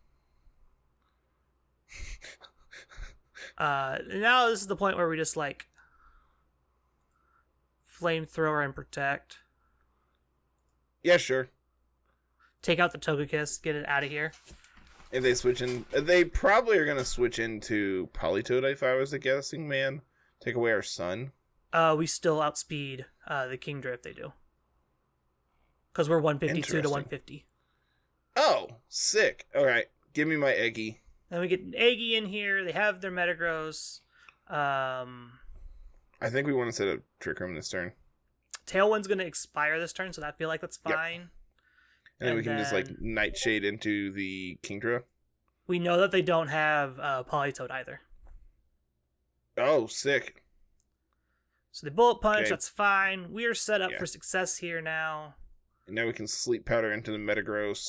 Speaker 2: Now this is the point where we just, like, Flamethrower and Protect.
Speaker 1: Yeah, sure.
Speaker 2: Take out the Togekiss. Get it out of here.
Speaker 1: If they switch in, they probably are going to switch into Politoed if I was a guessing man. Take away our sun.
Speaker 2: We still outspeed the Kingdra if they do. Because we're 152 to 150.
Speaker 1: Oh, sick. All right. Give me my Eggy.
Speaker 2: Then we get an Eggy in here. They have their Metagross.
Speaker 1: I think we want to set up Trick Room this turn.
Speaker 2: Tailwind's going to expire this turn, so I feel like that's fine. Yep.
Speaker 1: And then we can just, like, Nightshade into the Kingdra.
Speaker 2: We know that they don't have Politoed either.
Speaker 1: Oh, sick.
Speaker 2: So they Bullet Punch, that's fine. We are set up for success here now.
Speaker 1: And now we can Sleep Powder into the Metagross.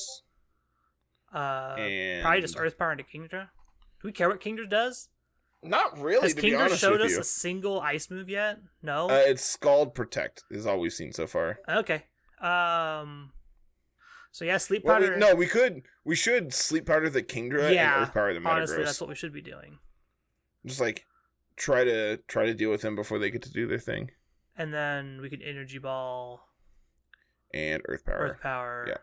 Speaker 2: And probably just Earth Power into Kingdra. Do we care what Kingdra does?
Speaker 1: Not really,
Speaker 2: Has
Speaker 1: to be
Speaker 2: Kingdra
Speaker 1: honest
Speaker 2: showed
Speaker 1: with
Speaker 2: us
Speaker 1: you.
Speaker 2: a single ice move yet? No?
Speaker 1: It's Scald Protect is all we've seen so far.
Speaker 2: Okay. So yeah, Sleep Powder.
Speaker 1: We should Sleep Powder the Kingdra and Earth Power the Metagross.
Speaker 2: Honestly, that's what we should be doing.
Speaker 1: Just like try to deal with them before they get to do their thing.
Speaker 2: And then we can Energy Ball
Speaker 1: and Earth Power. Yeah.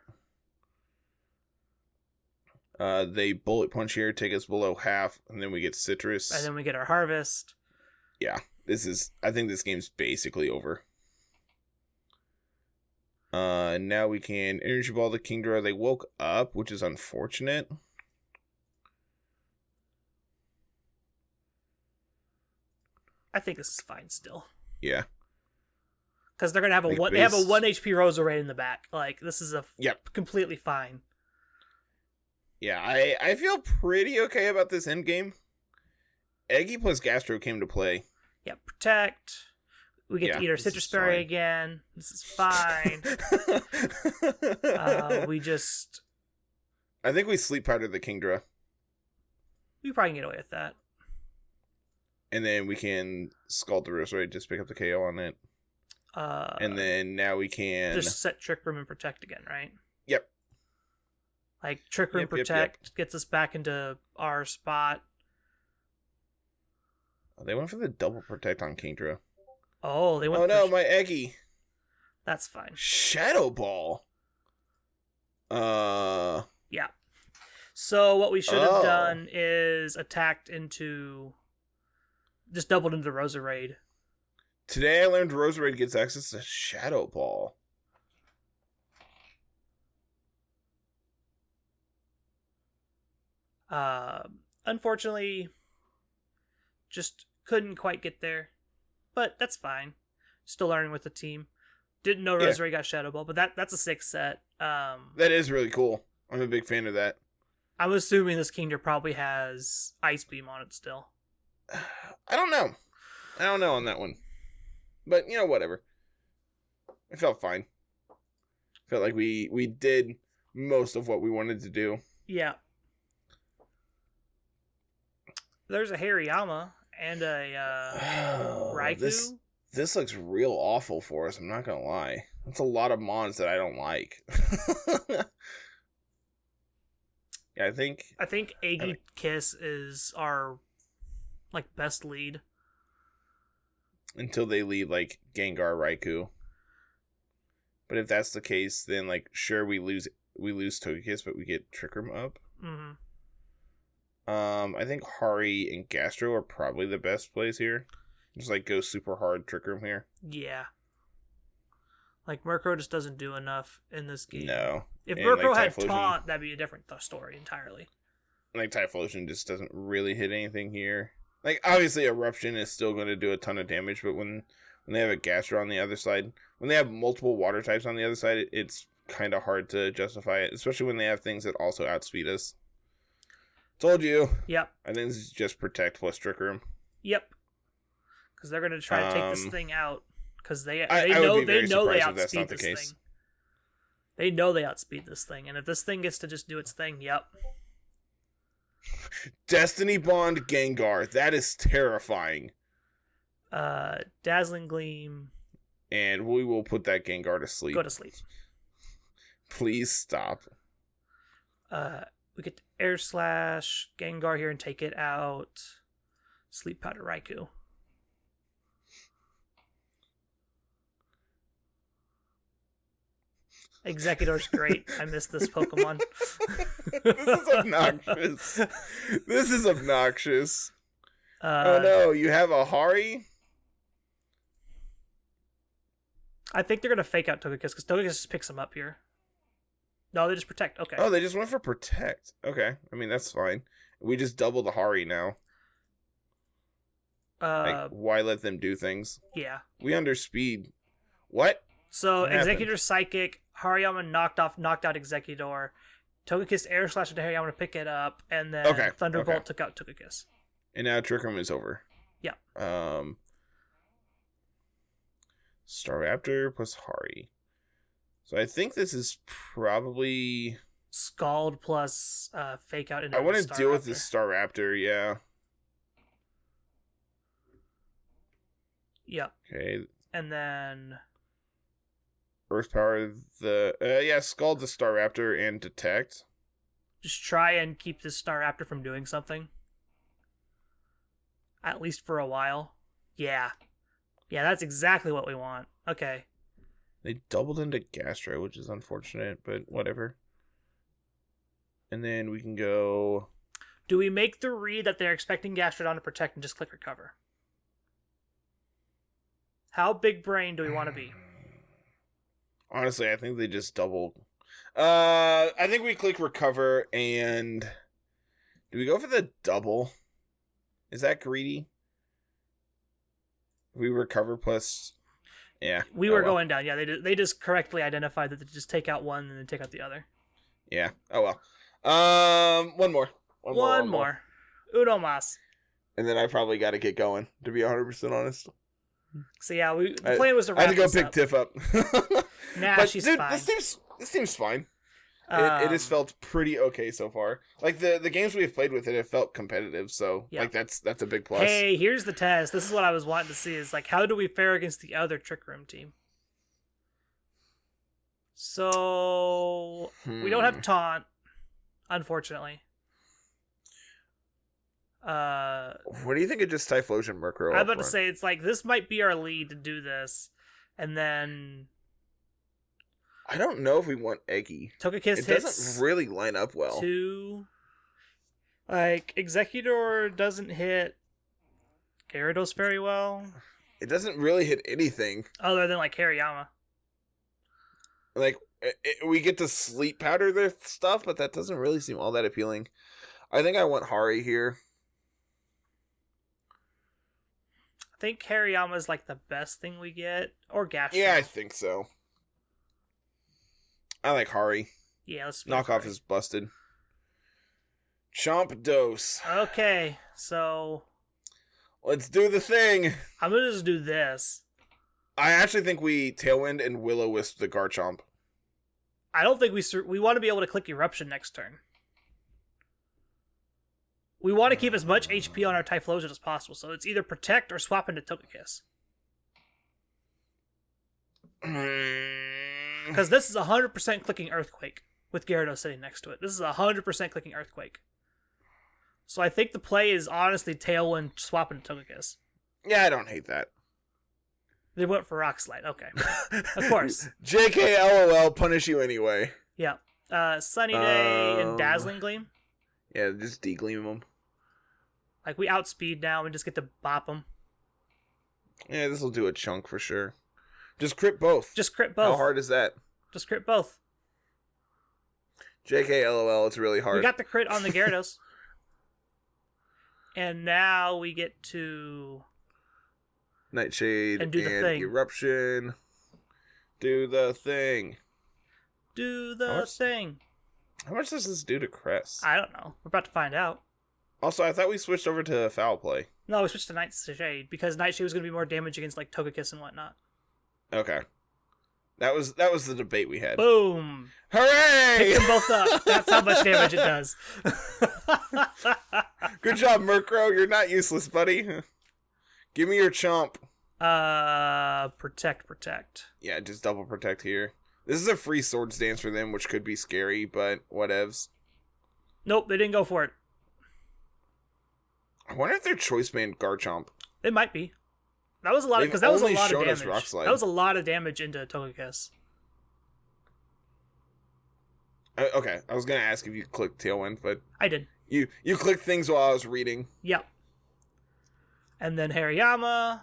Speaker 1: They Bullet Punch here, take us below half, and then we get Citrus.
Speaker 2: And then we get our Harvest.
Speaker 1: Yeah. I think this game's basically over. Now we can Energy Ball the Kingdra. They woke up, which is unfortunate.
Speaker 2: I think this is fine still.
Speaker 1: Yeah.
Speaker 2: Because they're gonna have they have a 1 HP Roserade in the back. Like, this is completely fine.
Speaker 1: Yeah, I feel pretty okay about this endgame. Eggy plus Gastro came to play.
Speaker 2: Yeah, Protect. We get to eat our Citrus Berry again. This is fine.
Speaker 1: I think we Sleep Powder the Kingdra.
Speaker 2: We probably can get away with that.
Speaker 1: And then we can Scald the Roserade, just pick up the KO on it. And then now we can
Speaker 2: just set Trick Room and Protect again, right?
Speaker 1: Yep.
Speaker 2: Like, Trick Room Protect gets us back into our spot.
Speaker 1: They went for the double Protect on Kingdra.
Speaker 2: Oh, they went.
Speaker 1: Oh no, my Eggy.
Speaker 2: That's fine.
Speaker 1: Shadow Ball.
Speaker 2: Yeah. So what we should have done is attacked into, just doubled into Roserade.
Speaker 1: Today I learned Roserade gets access to Shadow Ball.
Speaker 2: Unfortunately, just couldn't quite get there. But that's fine. Still learning with the team. Didn't know Roserade got Shadow Ball, but that's a 6 set.
Speaker 1: That is really cool. I'm a big fan of that.
Speaker 2: I'm assuming this Kingdra probably has Ice Beam on it still.
Speaker 1: I don't know. On that one. But, whatever. It felt fine. Felt like we did most of what we wanted to do.
Speaker 2: Yeah. There's a Hariyama and a Raikou.
Speaker 1: This looks real awful for us, I'm not gonna lie. That's a lot of mons that I don't like. Yeah, I think
Speaker 2: Eggy Kiss is our like best lead.
Speaker 1: Until they leave like Gengar, Raikou. But if that's the case, then like sure we lose Togekiss, but we get Trick Room up.
Speaker 2: Mm-hmm.
Speaker 1: I think Hari and Gastro are probably the best plays here. Just like go super hard Trick Room here.
Speaker 2: Yeah. Like Murkrow just doesn't do enough in this game.
Speaker 1: No.
Speaker 2: If
Speaker 1: And,
Speaker 2: Murkrow
Speaker 1: like,
Speaker 2: had Taunt, that'd be a different story entirely.
Speaker 1: Like Typhlosion just doesn't really hit anything here. Like obviously Eruption is still going to do a ton of damage, but when they have a Gastro on the other side, when they have multiple water types on the other side, it's kind of hard to justify it, especially when they have things that also outspeed us. Told you.
Speaker 2: Yep.
Speaker 1: I think this is just Protect plus Trick Room.
Speaker 2: Yep. Because they're going to try to take this thing out. Because they know they outspeed this thing. They know they outspeed this thing, and if this thing gets to just do its thing, yep.
Speaker 1: Destiny Bond Gengar. That is terrifying.
Speaker 2: Dazzling Gleam.
Speaker 1: And we will put that Gengar to sleep.
Speaker 2: Go to sleep.
Speaker 1: Please stop.
Speaker 2: We get Air Slash Gengar here and take it out. Sleep Powder Raikou. Executor's great. I miss this Pokemon.
Speaker 1: This is obnoxious. This is obnoxious. Oh no, you have a Hari?
Speaker 2: I think they're going to fake out Togekiss because Togekiss just picks him up here. No, they just Protect. Okay.
Speaker 1: Oh, they just went for Protect. Okay. I mean, that's fine. We just double the Hari now. Like, why let them do things?
Speaker 2: Yeah.
Speaker 1: We underspeed. What?
Speaker 2: So, Executor Psychic, Hariyama knocked out Executor. Togekiss Air Slash into Hariyama to pick it up, and then Thunderbolt took out Togekiss.
Speaker 1: And now Trick Room is over.
Speaker 2: Yeah.
Speaker 1: Staraptor plus Hari. So I think this is probably
Speaker 2: Scald plus Fake Out into
Speaker 1: I want to deal with this Staraptor, yeah.
Speaker 2: Yep.
Speaker 1: Okay.
Speaker 2: And then
Speaker 1: Earth Power Scald the Staraptor and Detect.
Speaker 2: Just try and keep this Staraptor from doing something. At least for a while. Yeah. Yeah, that's exactly what we want. Okay.
Speaker 1: They doubled into Gastro, which is unfortunate, but whatever. And then we can go...
Speaker 2: Do we make the read that they're expecting Gastrodon to Protect and just click Recover? How big brain do we want to be?
Speaker 1: Honestly, I think they just doubled. I think we click Recover and... Do we go for the double? Is that greedy? We Recover plus... Yeah.
Speaker 2: We were going down. Yeah, they just correctly identified that they just take out one and then take out the other.
Speaker 1: Yeah. Oh, well. One more.
Speaker 2: One more. Uno mas.
Speaker 1: And then I probably got to get going, to be 100% honest.
Speaker 2: So, yeah, the plan was to wrap
Speaker 1: I had to go pick Tiff up.
Speaker 2: Nah,
Speaker 1: but,
Speaker 2: she's
Speaker 1: dude,
Speaker 2: fine.
Speaker 1: This seems fine. It has felt pretty okay so far. Like, the games we've played with it have felt competitive, so, like, that's a big plus.
Speaker 2: Hey, here's the test. This is what I was wanting to see, is, like, how do we fare against the other Trick Room team? So, we don't have Taunt, unfortunately.
Speaker 1: What do you think of just Typhlosion Murkrow?
Speaker 2: I'm about to say, it's like, this might be our lead to do this, and then...
Speaker 1: I don't know if we want Eggy.
Speaker 2: Togekiss
Speaker 1: it doesn't really line up well.
Speaker 2: 2. Like, Executor doesn't hit Gyarados very well.
Speaker 1: It doesn't really hit anything.
Speaker 2: Other than, like, Hariyama.
Speaker 1: Like, we get to Sleep Powder their stuff, but that doesn't really seem all that appealing. I think I want Hari here.
Speaker 2: I think Hariyama is, like, the best thing we get. Or Gastro.
Speaker 1: Yeah, I think so. I like Hari.
Speaker 2: Yeah, let's
Speaker 1: Knockoff is busted. Chomp Dose.
Speaker 2: Okay, so...
Speaker 1: Let's do the thing.
Speaker 2: I'm going to just do this.
Speaker 1: I actually think we Tailwind and Will-O-Wisp the Garchomp.
Speaker 2: I don't think we want to be able to click Eruption next turn. We want to keep as much HP on our Typhlosion as possible, so it's either Protect or swap into Togekiss. Because this is 100% clicking Earthquake with Gyarados sitting next to it. This is 100% clicking Earthquake. So I think the play is honestly Tailwind swapping to Togekiss.
Speaker 1: Yeah, I don't hate that.
Speaker 2: They went for Rock Slide. Okay. Of course.
Speaker 1: JK LOL, punish you anyway.
Speaker 2: Yeah. Sunny Day and Dazzling Gleam.
Speaker 1: Yeah, just degleam them.
Speaker 2: Like, we outspeed now. We just get to bop them.
Speaker 1: Yeah, this will do a chunk for sure. Just crit both.
Speaker 2: Just crit both.
Speaker 1: How hard is that?
Speaker 2: Just crit both.
Speaker 1: JK LOL, it's really hard.
Speaker 2: We got the crit on the Gyarados. And now we get to...
Speaker 1: Nightshade
Speaker 2: and do the thing.
Speaker 1: Eruption. Do the thing.
Speaker 2: Do the thing.
Speaker 1: How much does this do to Crest?
Speaker 2: I don't know. We're about to find out.
Speaker 1: Also, I thought we switched over to Foul Play.
Speaker 2: No, we switched to Nightshade because Nightshade was going to be more damage against like Togekiss and whatnot.
Speaker 1: Okay. That was the debate we had.
Speaker 2: Boom!
Speaker 1: Hooray!
Speaker 2: Pick them both up. That's how much damage it does.
Speaker 1: Good job, Murkrow. You're not useless, buddy. Give me your chomp.
Speaker 2: Protect.
Speaker 1: Yeah, just double protect here. This is a free Swords Dance for them, which could be scary, but whatevs.
Speaker 2: Nope, they didn't go for it.
Speaker 1: I wonder if they're Choice Band Garchomp.
Speaker 2: It might be. That was a lot because that was a lot of damage. That was a lot of damage into Togekiss.
Speaker 1: Okay, I was gonna ask if you clicked Tailwind, but
Speaker 2: I did.
Speaker 1: You clicked things while I was reading.
Speaker 2: Yep. And then Hariyama.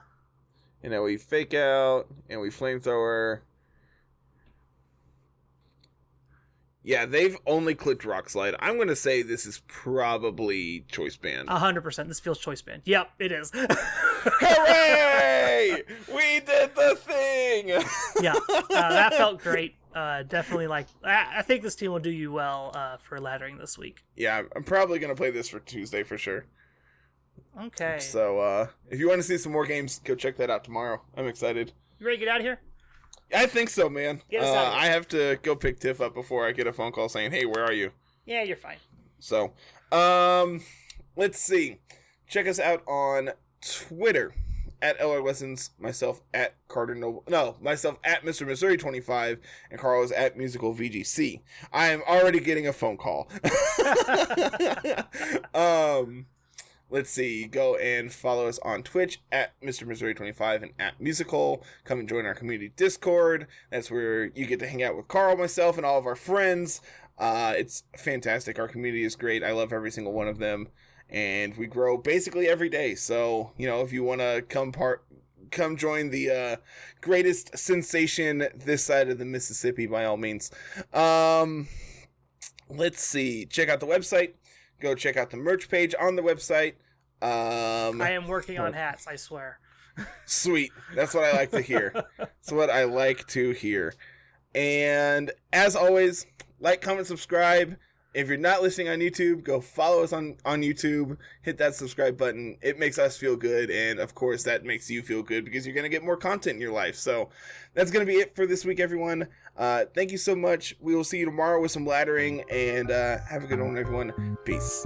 Speaker 1: And then we Fake Out, and we Flamethrower. Yeah, they've only clicked Rock Slide. I'm going to say this is probably Choice Band.
Speaker 2: 100%. This feels Choice Band. Yep, it is.
Speaker 1: Hooray! We did the thing!
Speaker 2: Yeah, that felt great. Definitely, like, I think this team will do you well for laddering this week.
Speaker 1: Yeah, I'm probably going to play this for Tuesday for sure.
Speaker 2: Okay.
Speaker 1: So, if you want to see some more games, go check that out tomorrow. I'm excited.
Speaker 2: You ready to get out of here?
Speaker 1: I think so, man.
Speaker 2: Get us out of here.
Speaker 1: I have to go pick Tiff up before I get a phone call saying, hey, where are you?
Speaker 2: Yeah, you're fine.
Speaker 1: So, let's see. Check us out on Twitter at LR Lessons, myself at Carter Noble. No, myself at Mr. Missouri 25, and Carl is at Musical VGC. I am already getting a phone call. Let's see. Go and follow us on Twitch at Mr. Missouri 25 and at Musical. Come and join our community Discord. That's where you get to hang out with Carl, myself, and all of our friends. It's fantastic. Our community is great. I love every single one of them. And we grow basically every day. So, you know, if you want to come join the greatest sensation this side of the Mississippi, by all means. Let's see. Check out the website. Go check out the merch page on the website.
Speaker 2: I am working on hats, I swear.
Speaker 1: Sweet. That's what I like to hear. That's what I like to hear. And as always, like, comment, subscribe. If you're not listening on YouTube, go follow us on YouTube. Hit that subscribe button. It makes us feel good. And, of course, that makes you feel good because you're going to get more content in your life. So that's going to be it for this week, everyone. Thank you so much. We will see you tomorrow with some laddering. And have a good one, everyone. Peace.